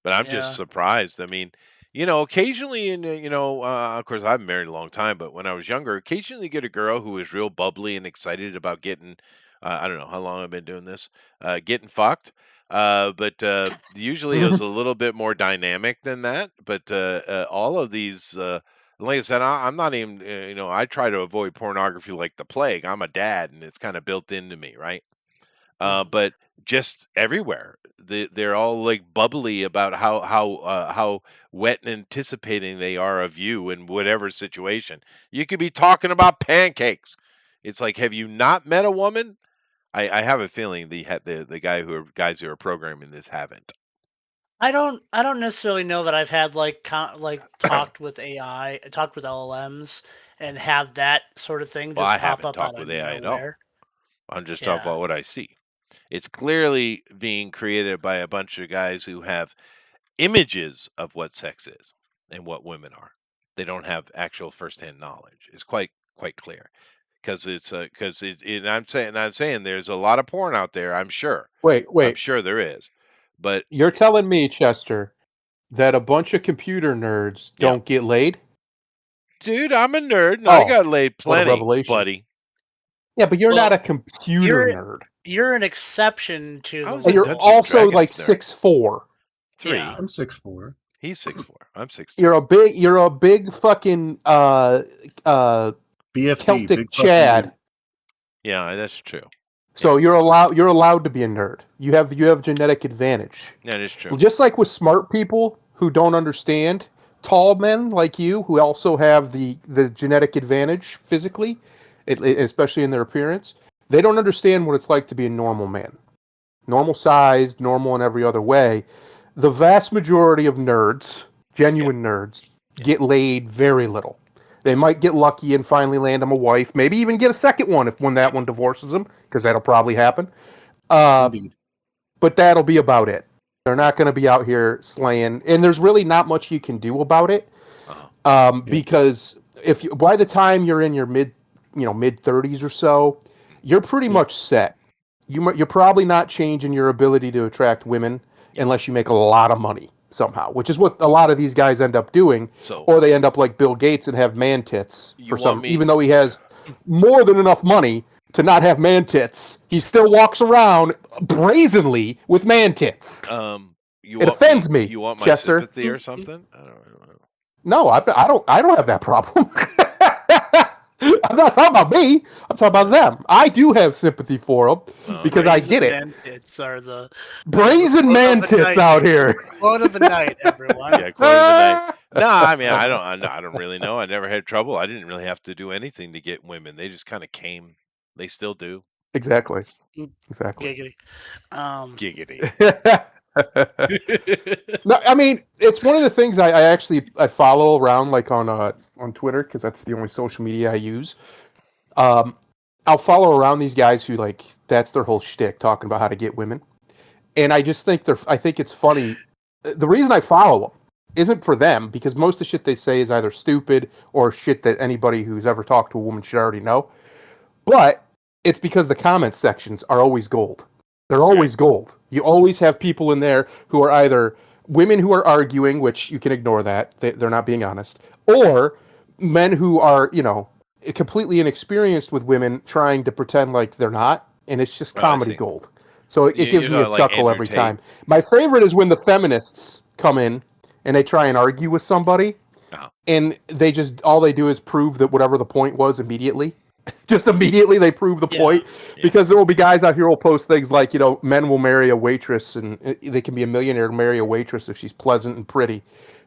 But I'm just Yeah. surprised. I mean, occasionally, of course, I've been married a long time, but when I was younger, occasionally you get a girl who is real bubbly and excited about getting, I don't know how long I've been doing this, getting fucked. But usually it was a little bit more dynamic than that. But all of these, like I said, I'm not even, I try to avoid pornography like the plague. I'm a dad and it's kind of built into me, right? Mhm. But just everywhere. they're all like bubbly about how wet and anticipating they are of you in whatever situation. You could be talking about pancakes. It's like, have you not met a woman? I have a feeling the guys who are programming this haven't. I don't necessarily know that I've had like talked with AI, talked with LLMs, and have that sort of thing Well, just I pop haven't up out talked of with AI at all. nowhere. I'm just talking Yeah. about what I see. It's clearly being created by a bunch of guys who have images of what sex is and what women are. They don't have actual firsthand knowledge. It's quite clear because I'm saying there's a lot of porn out there. I'm sure. I'm Wait. sure there is, but You're telling me, Chester, that a bunch of computer nerds yeah, don't get laid? dude, I'm a nerd and I Oh, got laid what a plenty, revelation. buddy. Yeah, but you're not Well, a computer you're nerd. you're an exception to I the was a And you're rule. Dungeons and also like Dragons nerd. 6'4". Yeah. 3. I'm 6'4". He's 6'4". I'm 6'2". You're a big fucking BFD, Celtic big fucking Chad. dude. Yeah, that's true. So you're allowed to be a nerd. You have genetic advantage. That is true. Just like with smart people who don't understand, tall men like you who also have the genetic advantage physically, especially in their appearance, they don't understand what it's like to be a normal man. Normal sized, normal in every other way. The vast majority of nerds, genuine nerds, get laid very little. They might get lucky and finally land them a wife, maybe even get a second one when that one divorces them, because that'll probably happen. Indeed. But that'll be about it. They're not going to be out here slaying, and there's really not much you can do about it, because if you, by the time you're in your mid 30s or so, you're pretty much set. You're probably not changing your ability to attract women unless you make a lot of money somehow, which is what a lot of these guys end up doing, So or they end up like Bill Gates and have man tits You for want some, me- even though he has more than enough money to not have man tits. He still walks around brazenly with man tits. You It want offends me, You want my Chester. sympathy or something? I don't know. No, I don't have that problem. I'm not talking about me. I'm talking about them. I do have sympathy for them because I get it. Man tits are the Brazen quote man of the tits night. out here. quote of the night, everyone. Yeah, quote of the night. No, I mean I don't really know. I never had trouble. I didn't really have to do anything to get women. They just kind of came. They still do. Exactly. Giggity. Giggity. No, I mean it's one of the things I actually follow around like on Twitter because that's the only social media I use. I'll follow around these guys who like that's their whole shtick, talking about how to get women, and I just think I think it's funny. The reason I follow them isn't for them because most of the shit they say is either stupid or shit that anybody who's ever talked to a woman should already know. But it's because the comment sections are always gold. They're always gold. You always have people in there who are either women who are arguing, which you can ignore that. They're not being honest, or men who are, completely inexperienced with women trying to pretend like they're not. And it's just Well, I comedy see. gold. So it gives You're me a not like chuckle Andrew every Tate. time. My favorite is when the feminists come in and they try and argue with somebody, and they just all they do is prove that whatever the point was immediately. Just immediately they prove the point because there will be guys out here who will post things like, men will marry a waitress and they can be a millionaire to marry a waitress if she's pleasant and pretty,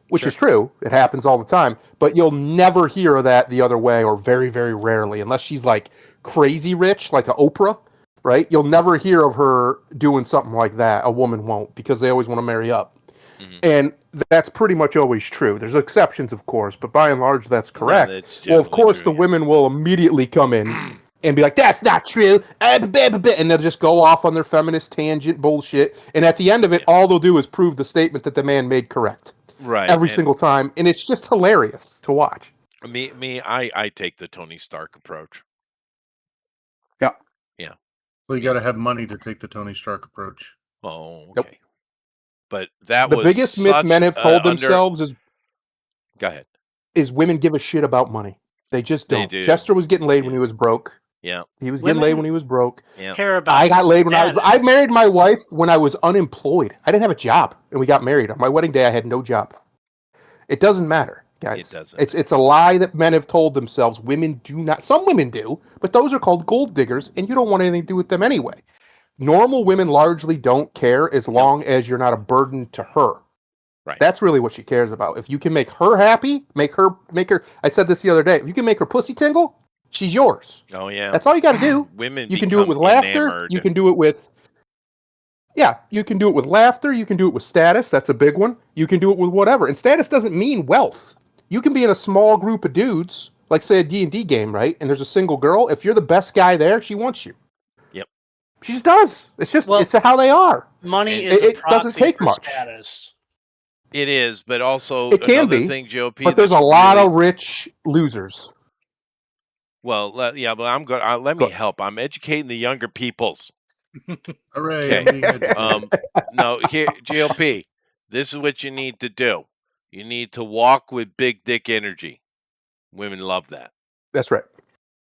which is true. It happens all the time, but you'll never hear of that the other way, or very, very rarely, unless she's like crazy rich, like a Oprah, right? You'll never hear of her doing something like that. A woman won't, because they always want to marry up. Mm-hmm. And that's pretty much always true. There's exceptions, of course, but by and large, that's correct. Well, of course, the women will immediately come in and be like, that's not true, and they'll just go off on their feminist tangent bullshit, and at the end of it, all they'll do is prove the statement that the man made correct. Right. Every single time, and it's just hilarious to watch. I take the Tony Stark approach. Yeah. So you got to have money to take the Tony Stark approach. Oh, okay. Nope. But that the was biggest myth men have told themselves is. Go ahead. Is women give a shit about money? They just don't. They do. Chester was getting laid when he was broke. Yeah. He was getting laid when he was broke. Yeah. Care about I got laid when status. I married my wife when I was unemployed. I didn't have a job, and we got married. On my wedding day, I had no job. It doesn't matter, guys. It doesn't. It's a lie that men have told themselves. Women do not. Some women do, but those are called gold diggers, and you don't want anything to do with them anyway. Normal women largely don't care as Nope. long as you're not a burden to her. Right. That's really what she cares about. If you can make her happy, make her. I said this the other day. If you can make her pussy tingle, she's yours. Oh yeah. That's all you got to do. Women You can do it with laughter. enamored. You can do it with. Yeah, you can do it with laughter. You can do it with status. That's a big one. You can do it with whatever. And status doesn't mean wealth. You can be in a small group of dudes, like say a D&D game, right? And there's a single girl. If you're the best guy there, she wants you. Yep. She just does. It's just it's how they are. Money And is a it doesn't proxy take for much. Status. It is, but also It can another be, thing, GOP. but there's a lot of rich losers. Well, yeah, but I'm going. Let me help. I'm educating the younger peoples. Hooray! Okay. I'm being educated. No, here, GOP. This is what you need to do. You need to walk with big dick energy. Women love that. That's right.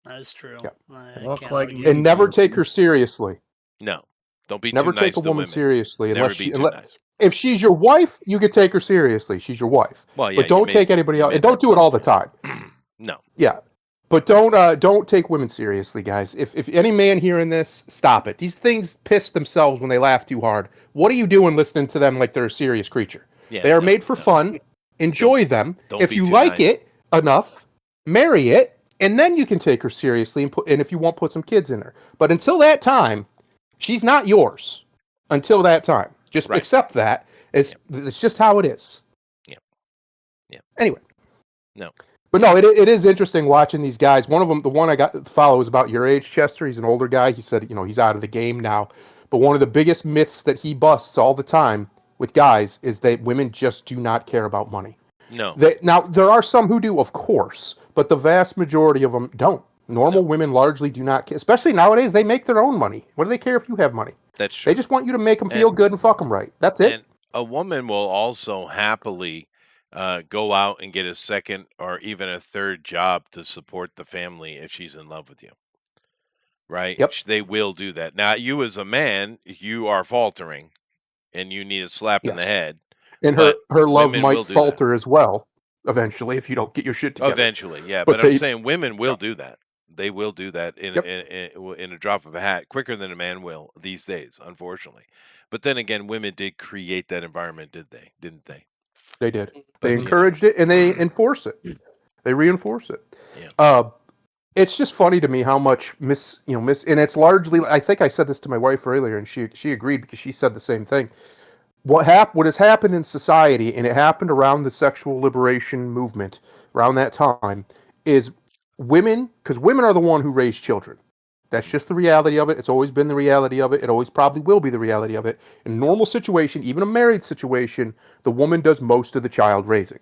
That's true. Yeah. Walk can't like argue. me. And never take her seriously. No, don't be Never too nice take a to woman women. seriously Never unless be she. too nice. If she's your wife, you could take her seriously. She's your wife. Well, yeah, but don't take anybody else, and don't do it all the time. No. Yeah, but don't take women seriously, guys. If any man hearing this, stop it. These things piss themselves when they laugh too hard. What are you doing listening to them like they're a serious creature? Yeah, they are made for fun. Enjoy them. Don't if be you too like nice. it enough, marry it, and then you can take her seriously and if you want, put some kids in her. But until that time, she's not yours. Until that time, just accept that. It's just how it is. Yeah. Anyway. No. But no, it is interesting watching these guys. One of them, the one I got to follow, is about your age, Chester. He's an older guy. He said, he's out of the game now. But one of the biggest myths that he busts all the time with guys is that women just do not care about money. No. Now, there are some who do, of course, but the vast majority of them don't. Normal women largely do not care. Especially nowadays, they make their own money. What do they care if you have money? That's true. They just want you to make them feel good and fuck them right. That's it. And a woman will also happily go out and get a second or even a third job to support the family if she's in love with you. Right? Yep. They will do that. Now, you as a man, you are faltering and you need a slap in the head. And but her love women will might do falter as well, eventually, if you don't get your shit together. Eventually, yeah. But But I'm saying women will do that. They will do that in a drop of a hat, quicker than a man will these days, unfortunately. But then again, women did create that environment, did they? Didn't they? They did. But, They encouraged it, and they enforce it. They reinforce it. Yeah. It's just funny to me how much and it's largely. I think I said this to my wife earlier, and she agreed because she said the same thing. What has happened in society, and it happened around the sexual liberation movement around that time, is women, because women are the one who raise children. That's just the reality of it. It's always been the reality of it. It always probably will be the reality of it. In a normal situation, even a married situation, the woman does most of the child raising.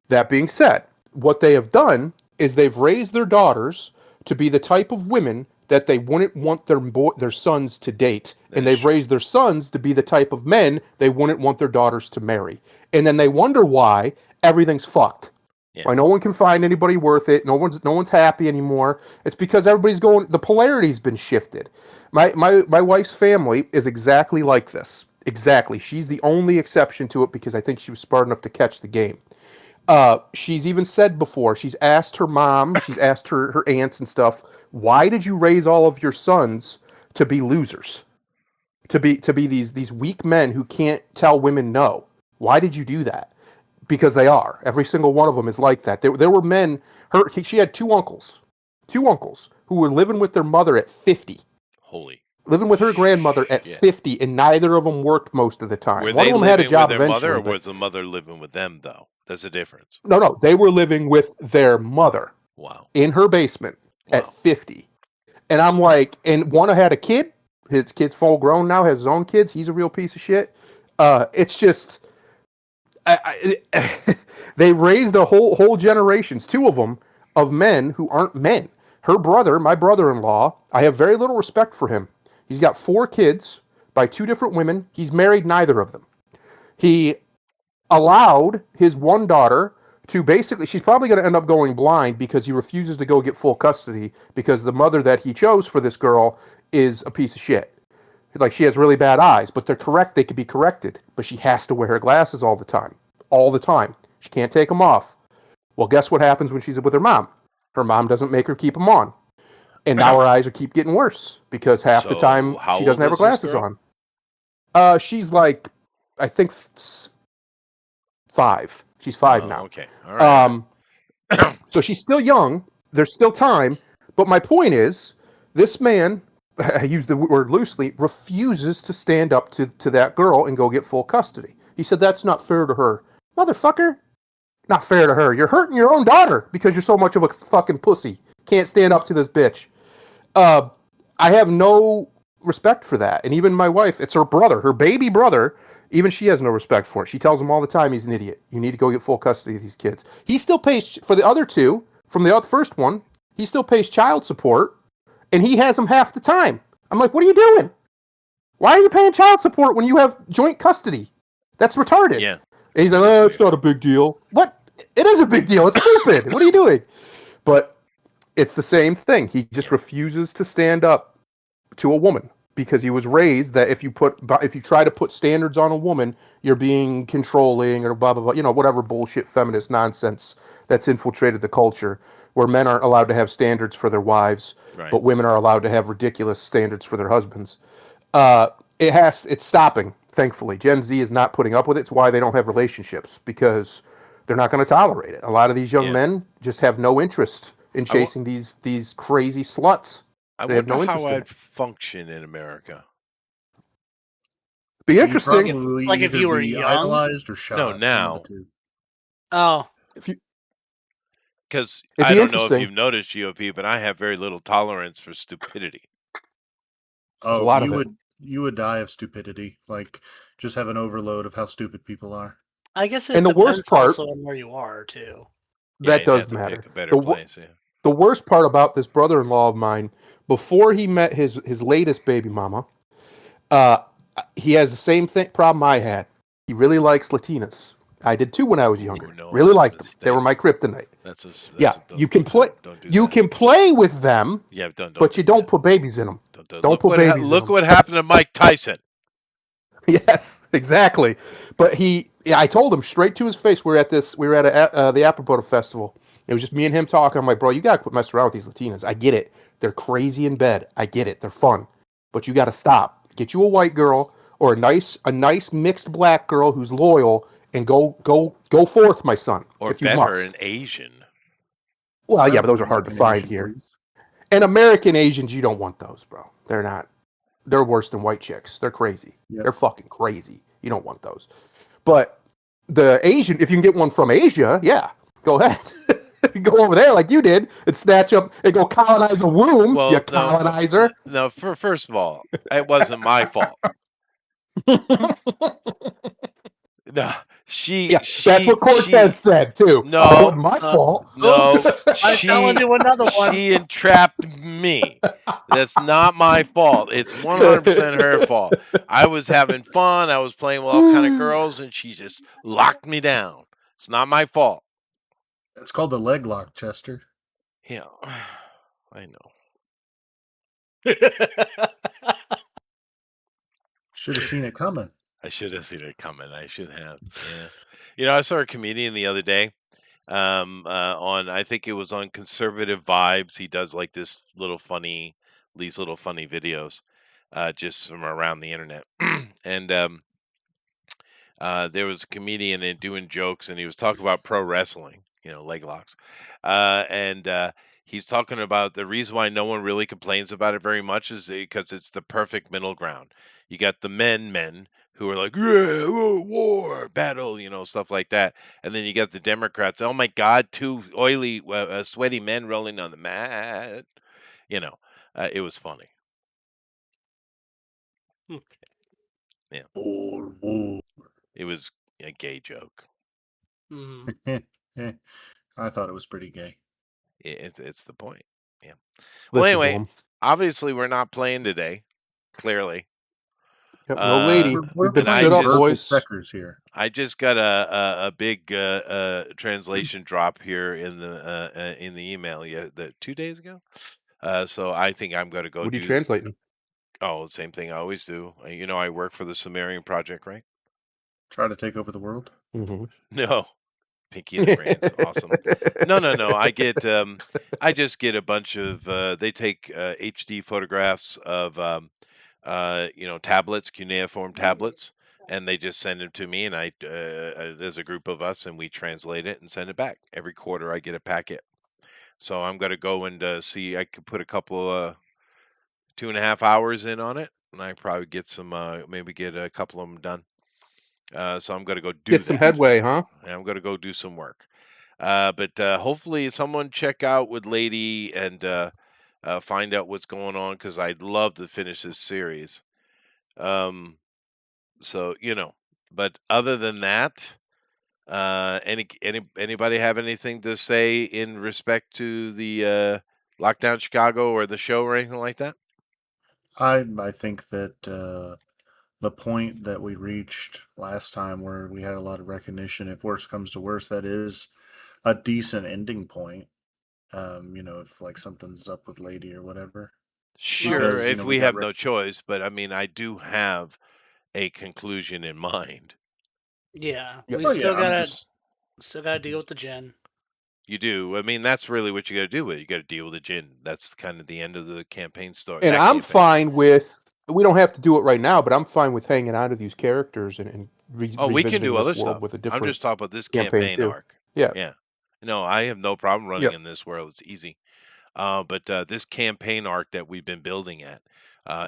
That being said, what they have done is they've raised their daughters to be the type of women that they wouldn't want their sons to date. And they've raised their sons to be the type of men they wouldn't want their daughters to marry. And then they wonder why everything's fucked. Yeah. Why no one can find anybody worth it. No one's happy anymore. It's because everybody's the polarity's been shifted. My wife's family is exactly like this. Exactly. She's the only exception to it because I think she was smart enough to catch the game. She's even said before, she's asked her mom, she's asked her aunts and stuff, why did you raise all of your sons to be losers? To be these weak men who can't tell women no. Why did you do that? Because they are. Every single one of them is like that. There were men, she had two uncles who were living with their mother at 50. Holy. Living with her grandmother at 50, and neither of them worked most of the time. Were One they of them had a living job with their eventually. mother, or was the mother living with them, though? That's a difference. No, they were living with their mother. Wow. In her basement at 50. And I'm like, and one had a kid. His kid's full grown now, has his own kids. He's a real piece of shit. It's just, they raised a whole generations, two of them, of men who aren't men. Her brother, my brother-in-law, I have very little respect for him. He's got 4 kids by 2 different women. He's married neither of them. He allowed his one daughter to basically, she's probably going to end up going blind because he refuses to go get full custody because the mother that he chose for this girl is a piece of shit. Like, she has really bad eyes, but they're correct. They could be corrected, but she has to wear her glasses all the time. All the time. She can't take them off. Well, guess what happens when she's with her mom? Her mom doesn't make her keep them on. and now her eyes keep getting worse because half the So, time how she doesn't old have her is this glasses girl? on. She's like, I think 5. She's 5 now. Okay. All right. Um, so she's still young. There's still time. But my point is, this man, I use the word loosely, refuses to stand up to that girl and go get full custody. He said, that's not fair to her. Motherfucker, not fair to her. You're hurting your own daughter because you're so much of a fucking pussy. Can't stand up to this bitch. I have no respect for that. And even my wife, it's her brother, her baby brother, even she has no respect for it. She tells him all the time he's an idiot. You need to go get full custody of these kids. He still pays for the other two from the first one. He still pays child support, and he has them half the time. I'm like, what are you doing? Why are you paying child support when you have joint custody? That's retarded. Yeah. And he's like, It is oh, it's weird. not a big deal. What? It is a big deal. It's stupid. What are you doing? But it's the same thing. He just refuses to stand up to a woman because he was raised that if you try to put standards on a woman, you're being controlling or blah blah blah, whatever bullshit feminist nonsense that's infiltrated the culture, where men aren't allowed to have standards for their wives, Right. but women are allowed to have ridiculous standards for their husbands. It's stopping. Thankfully, Gen Z is not putting up with it. It's why they don't have relationships, because they're not going to tolerate it. A lot of these young Yeah. men just have no interest in I wa- chasing these crazy sluts. I They have wonder no how interest in I'd it. function in America. Be You interesting. probably Like if either you were be young? idolized or shot. No, One of now. the two. Oh, Because It'd I be don't know if interesting. you've noticed, GOP, but I have very little tolerance for stupidity. There's a Oh, lot of it. you would die of stupidity. Like just have an overload of how stupid people are. I guess it And the worst depends part, also on where you are too. Yeah, that you'd have does to matter. pick a better The place. Yeah. the worst part about this brother-in-law of mine, before he met his latest baby mama, uh, he has the same problem I had. He really likes Latinas. I did too when I was younger. No, Really that's a liked them. They were mistake. my kryptonite. That's Yeah, you can play. Don't do You that. can play with them, Yeah, don't but do you don't that. put babies in them. Don't Don't put babies in look them. what happened to Mike Tyson. Yes, exactly. But I told him straight to his face. We were at the Apple Festival. It was just me and him talking. I'm like, bro, you gotta quit messing around with these Latinas. I get it. They're crazy in bed. I get it. They're fun, but you gotta stop. Get you a white girl or a nice mixed black girl who's loyal, and go forth, my son. Or if you better, must. an Asian. Well, yeah, I but those would are hard like to an find Asian, here. please. And American Asians, you don't want those, bro. They're not. They're worse than white chicks. They're crazy. Yep. They're fucking crazy. You don't want those. But the Asian, if you can get one from Asia, yeah, go ahead. If you go over there like you did and snatch up and go colonize a womb, Well, you no, colonizer. no. First of all, it wasn't my fault. No, Yeah, that's what Cortez said too. No, Oh, it wasn't my fault. no. Oops, I fell into another one. She entrapped me. That's not my fault. It's 100% her fault. I was having fun. I was playing with all kind of girls, and she just locked me down. It's not my fault. That's called the leg lock, Chester. Yeah, I know. Should have seen it coming. I should have seen it coming. I should have. Yeah. I saw a comedian the other day. On I think it was on Conservative Vibes. He does like these little funny videos, just from around the internet. And there was a comedian and doing jokes, and he was talking about pro wrestling, leg locks, and he's talking about the reason why no one really complains about it very much is because it's the perfect middle ground. You got the men who are like, yeah, war, battle, stuff like that, and then you got the Democrats. Oh my God, two oily, sweaty men rolling on the mat. It was funny. Yeah, War. it was a gay joke. Mhm. I thought it was pretty gay. It's the point. Yeah. Well, Listen to anyway, him. obviously we're not playing today. Clearly, Yep, no lady. We're We've been and I stood up, just- boys. checkers here. I just got a big translation drop here in the email. Yeah, 2 days ago. So I think I'm going to go What are you do. translating? Oh, same thing I always do. I work for the Sumerian Project, right? Try to take over the world. Mm-hmm. No, Pinky and the Brain's awesome. No. I just get a bunch of. They take HD photographs of tablets, cuneiform tablets, and they just send them to me, and there's a group of us, and we translate it and send it back. Every quarter, I get a packet. So I'm gonna go and see. I could put a couple 2.5 hours in on it, and I probably get some maybe get a couple of them done. So I'm gonna go do Get some that. headway, huh? And I'm gonna go do some work. But hopefully someone check out with Lady and find out what's going on because I'd love to finish this series. So but other than that, anybody have anything to say in respect to the Lockdown Chicago or the show or anything like that? I think that the point that we reached last time, where we had a lot of recognition, if worse comes to worse, that is a decent ending point. If like something's up with Lady or whatever, Sure, because if we we got have no choice, but I mean, I do have a conclusion in mind. Yeah, Yeah. we Oh still yeah, I'm gotta just deal with the Gen. You do. I mean, that's really what you got to do with it. You got to deal with the gin. That's kind of the end of the campaign story. And That I'm campaign. fine with. We don't have to do it right now, but I'm fine with hanging on to these characters and Oh, we can revisiting do other this world stuff. with a I'm different just talking about this campaign campaign too. arc. Yeah. Yeah. No, I have no problem running Yep. in this world. It's easy. But this campaign arc that we've been building at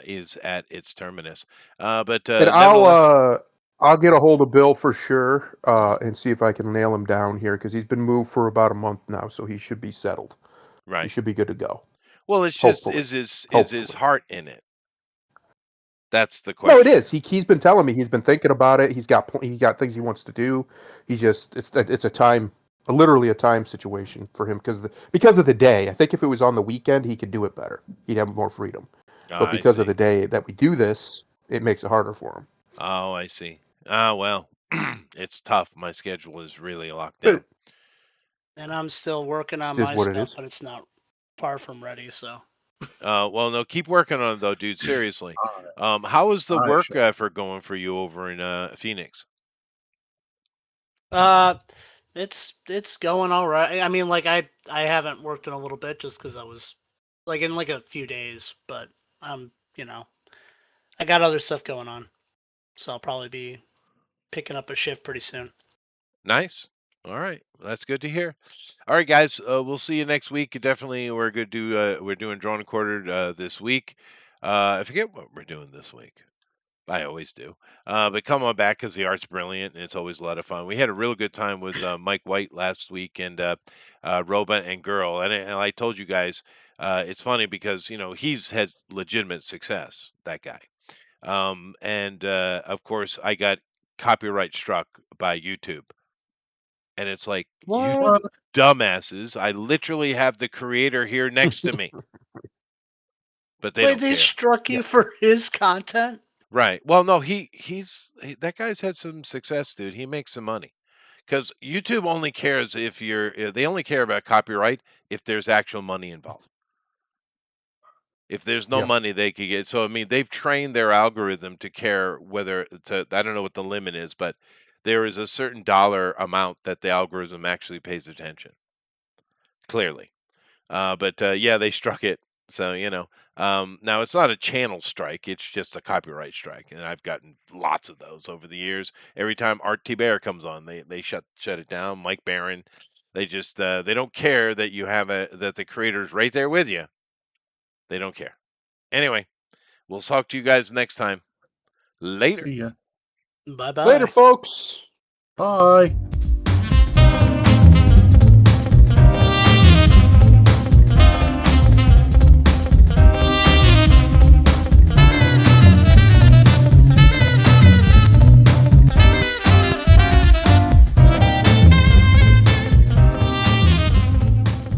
is at its terminus. But And nevertheless, I'll get a hold of Bill for sure and see if I can nail him down here because he's been moved for about a month now, so he should be settled. He right. should be good to go. Well, it's just Hopefully. is his Hopefully. heart in it? That's the No, it question. is. He's been telling me he's been thinking about it. He got things he wants to do. It's a time, literally a time situation for him because of the day. I think if it was on the weekend, he could do it better. He'd have more freedom. But I because of see. the day that we do this, it makes it harder for him. Oh, I see. Well, it's tough. My schedule is really locked But down. And I'm still working on it is my what it stuff, is. but it's not far from ready. So, Well, no, keep working on it though, dude. Seriously. I, How is the I work shall. effort going for you over in Phoenix? uh, it's going all right. I mean, like I haven't worked in a little bit just because I was like in like a few days, but I got other stuff going on, so I'll probably be picking up a shift pretty soon. Nice. All right, that's good to hear. All right, guys, we'll see you next week. Definitely, we're doing Drawn and Quartered this week. I forget what we're doing this week. I always do. But come on back because the art's brilliant and it's always a lot of fun. We had a real good time with Mike White last week and Robot and Girl. And I told you guys, it's funny because, he's had legitimate success, that guy. And of course, I got copyright struck by YouTube. And it's like, you What? What? dumbasses, I literally have the creator here next to me, but they Wait, don't they care. struck you Yeah. for his content? Right. Well, no, that guy's had some success, dude. He makes some money because YouTube only cares if they only care about copyright if there's actual money involved. If there's no Yeah. money, they could get. So I mean, they've trained their algorithm to care I don't know what the limit is, but there is a certain dollar amount that the algorithm actually pays attention. Clearly. But yeah, they struck it. So now it's not a channel strike; it's just a copyright strike, and I've gotten lots of those over the years. Every time Art T. Bear comes on, they shut it down. Mike Barron, they just they don't care that that the creator's right there with you. They don't care. Anyway, we'll talk to you guys next time. Later. See ya. Bye Later, bye. folks. Bye.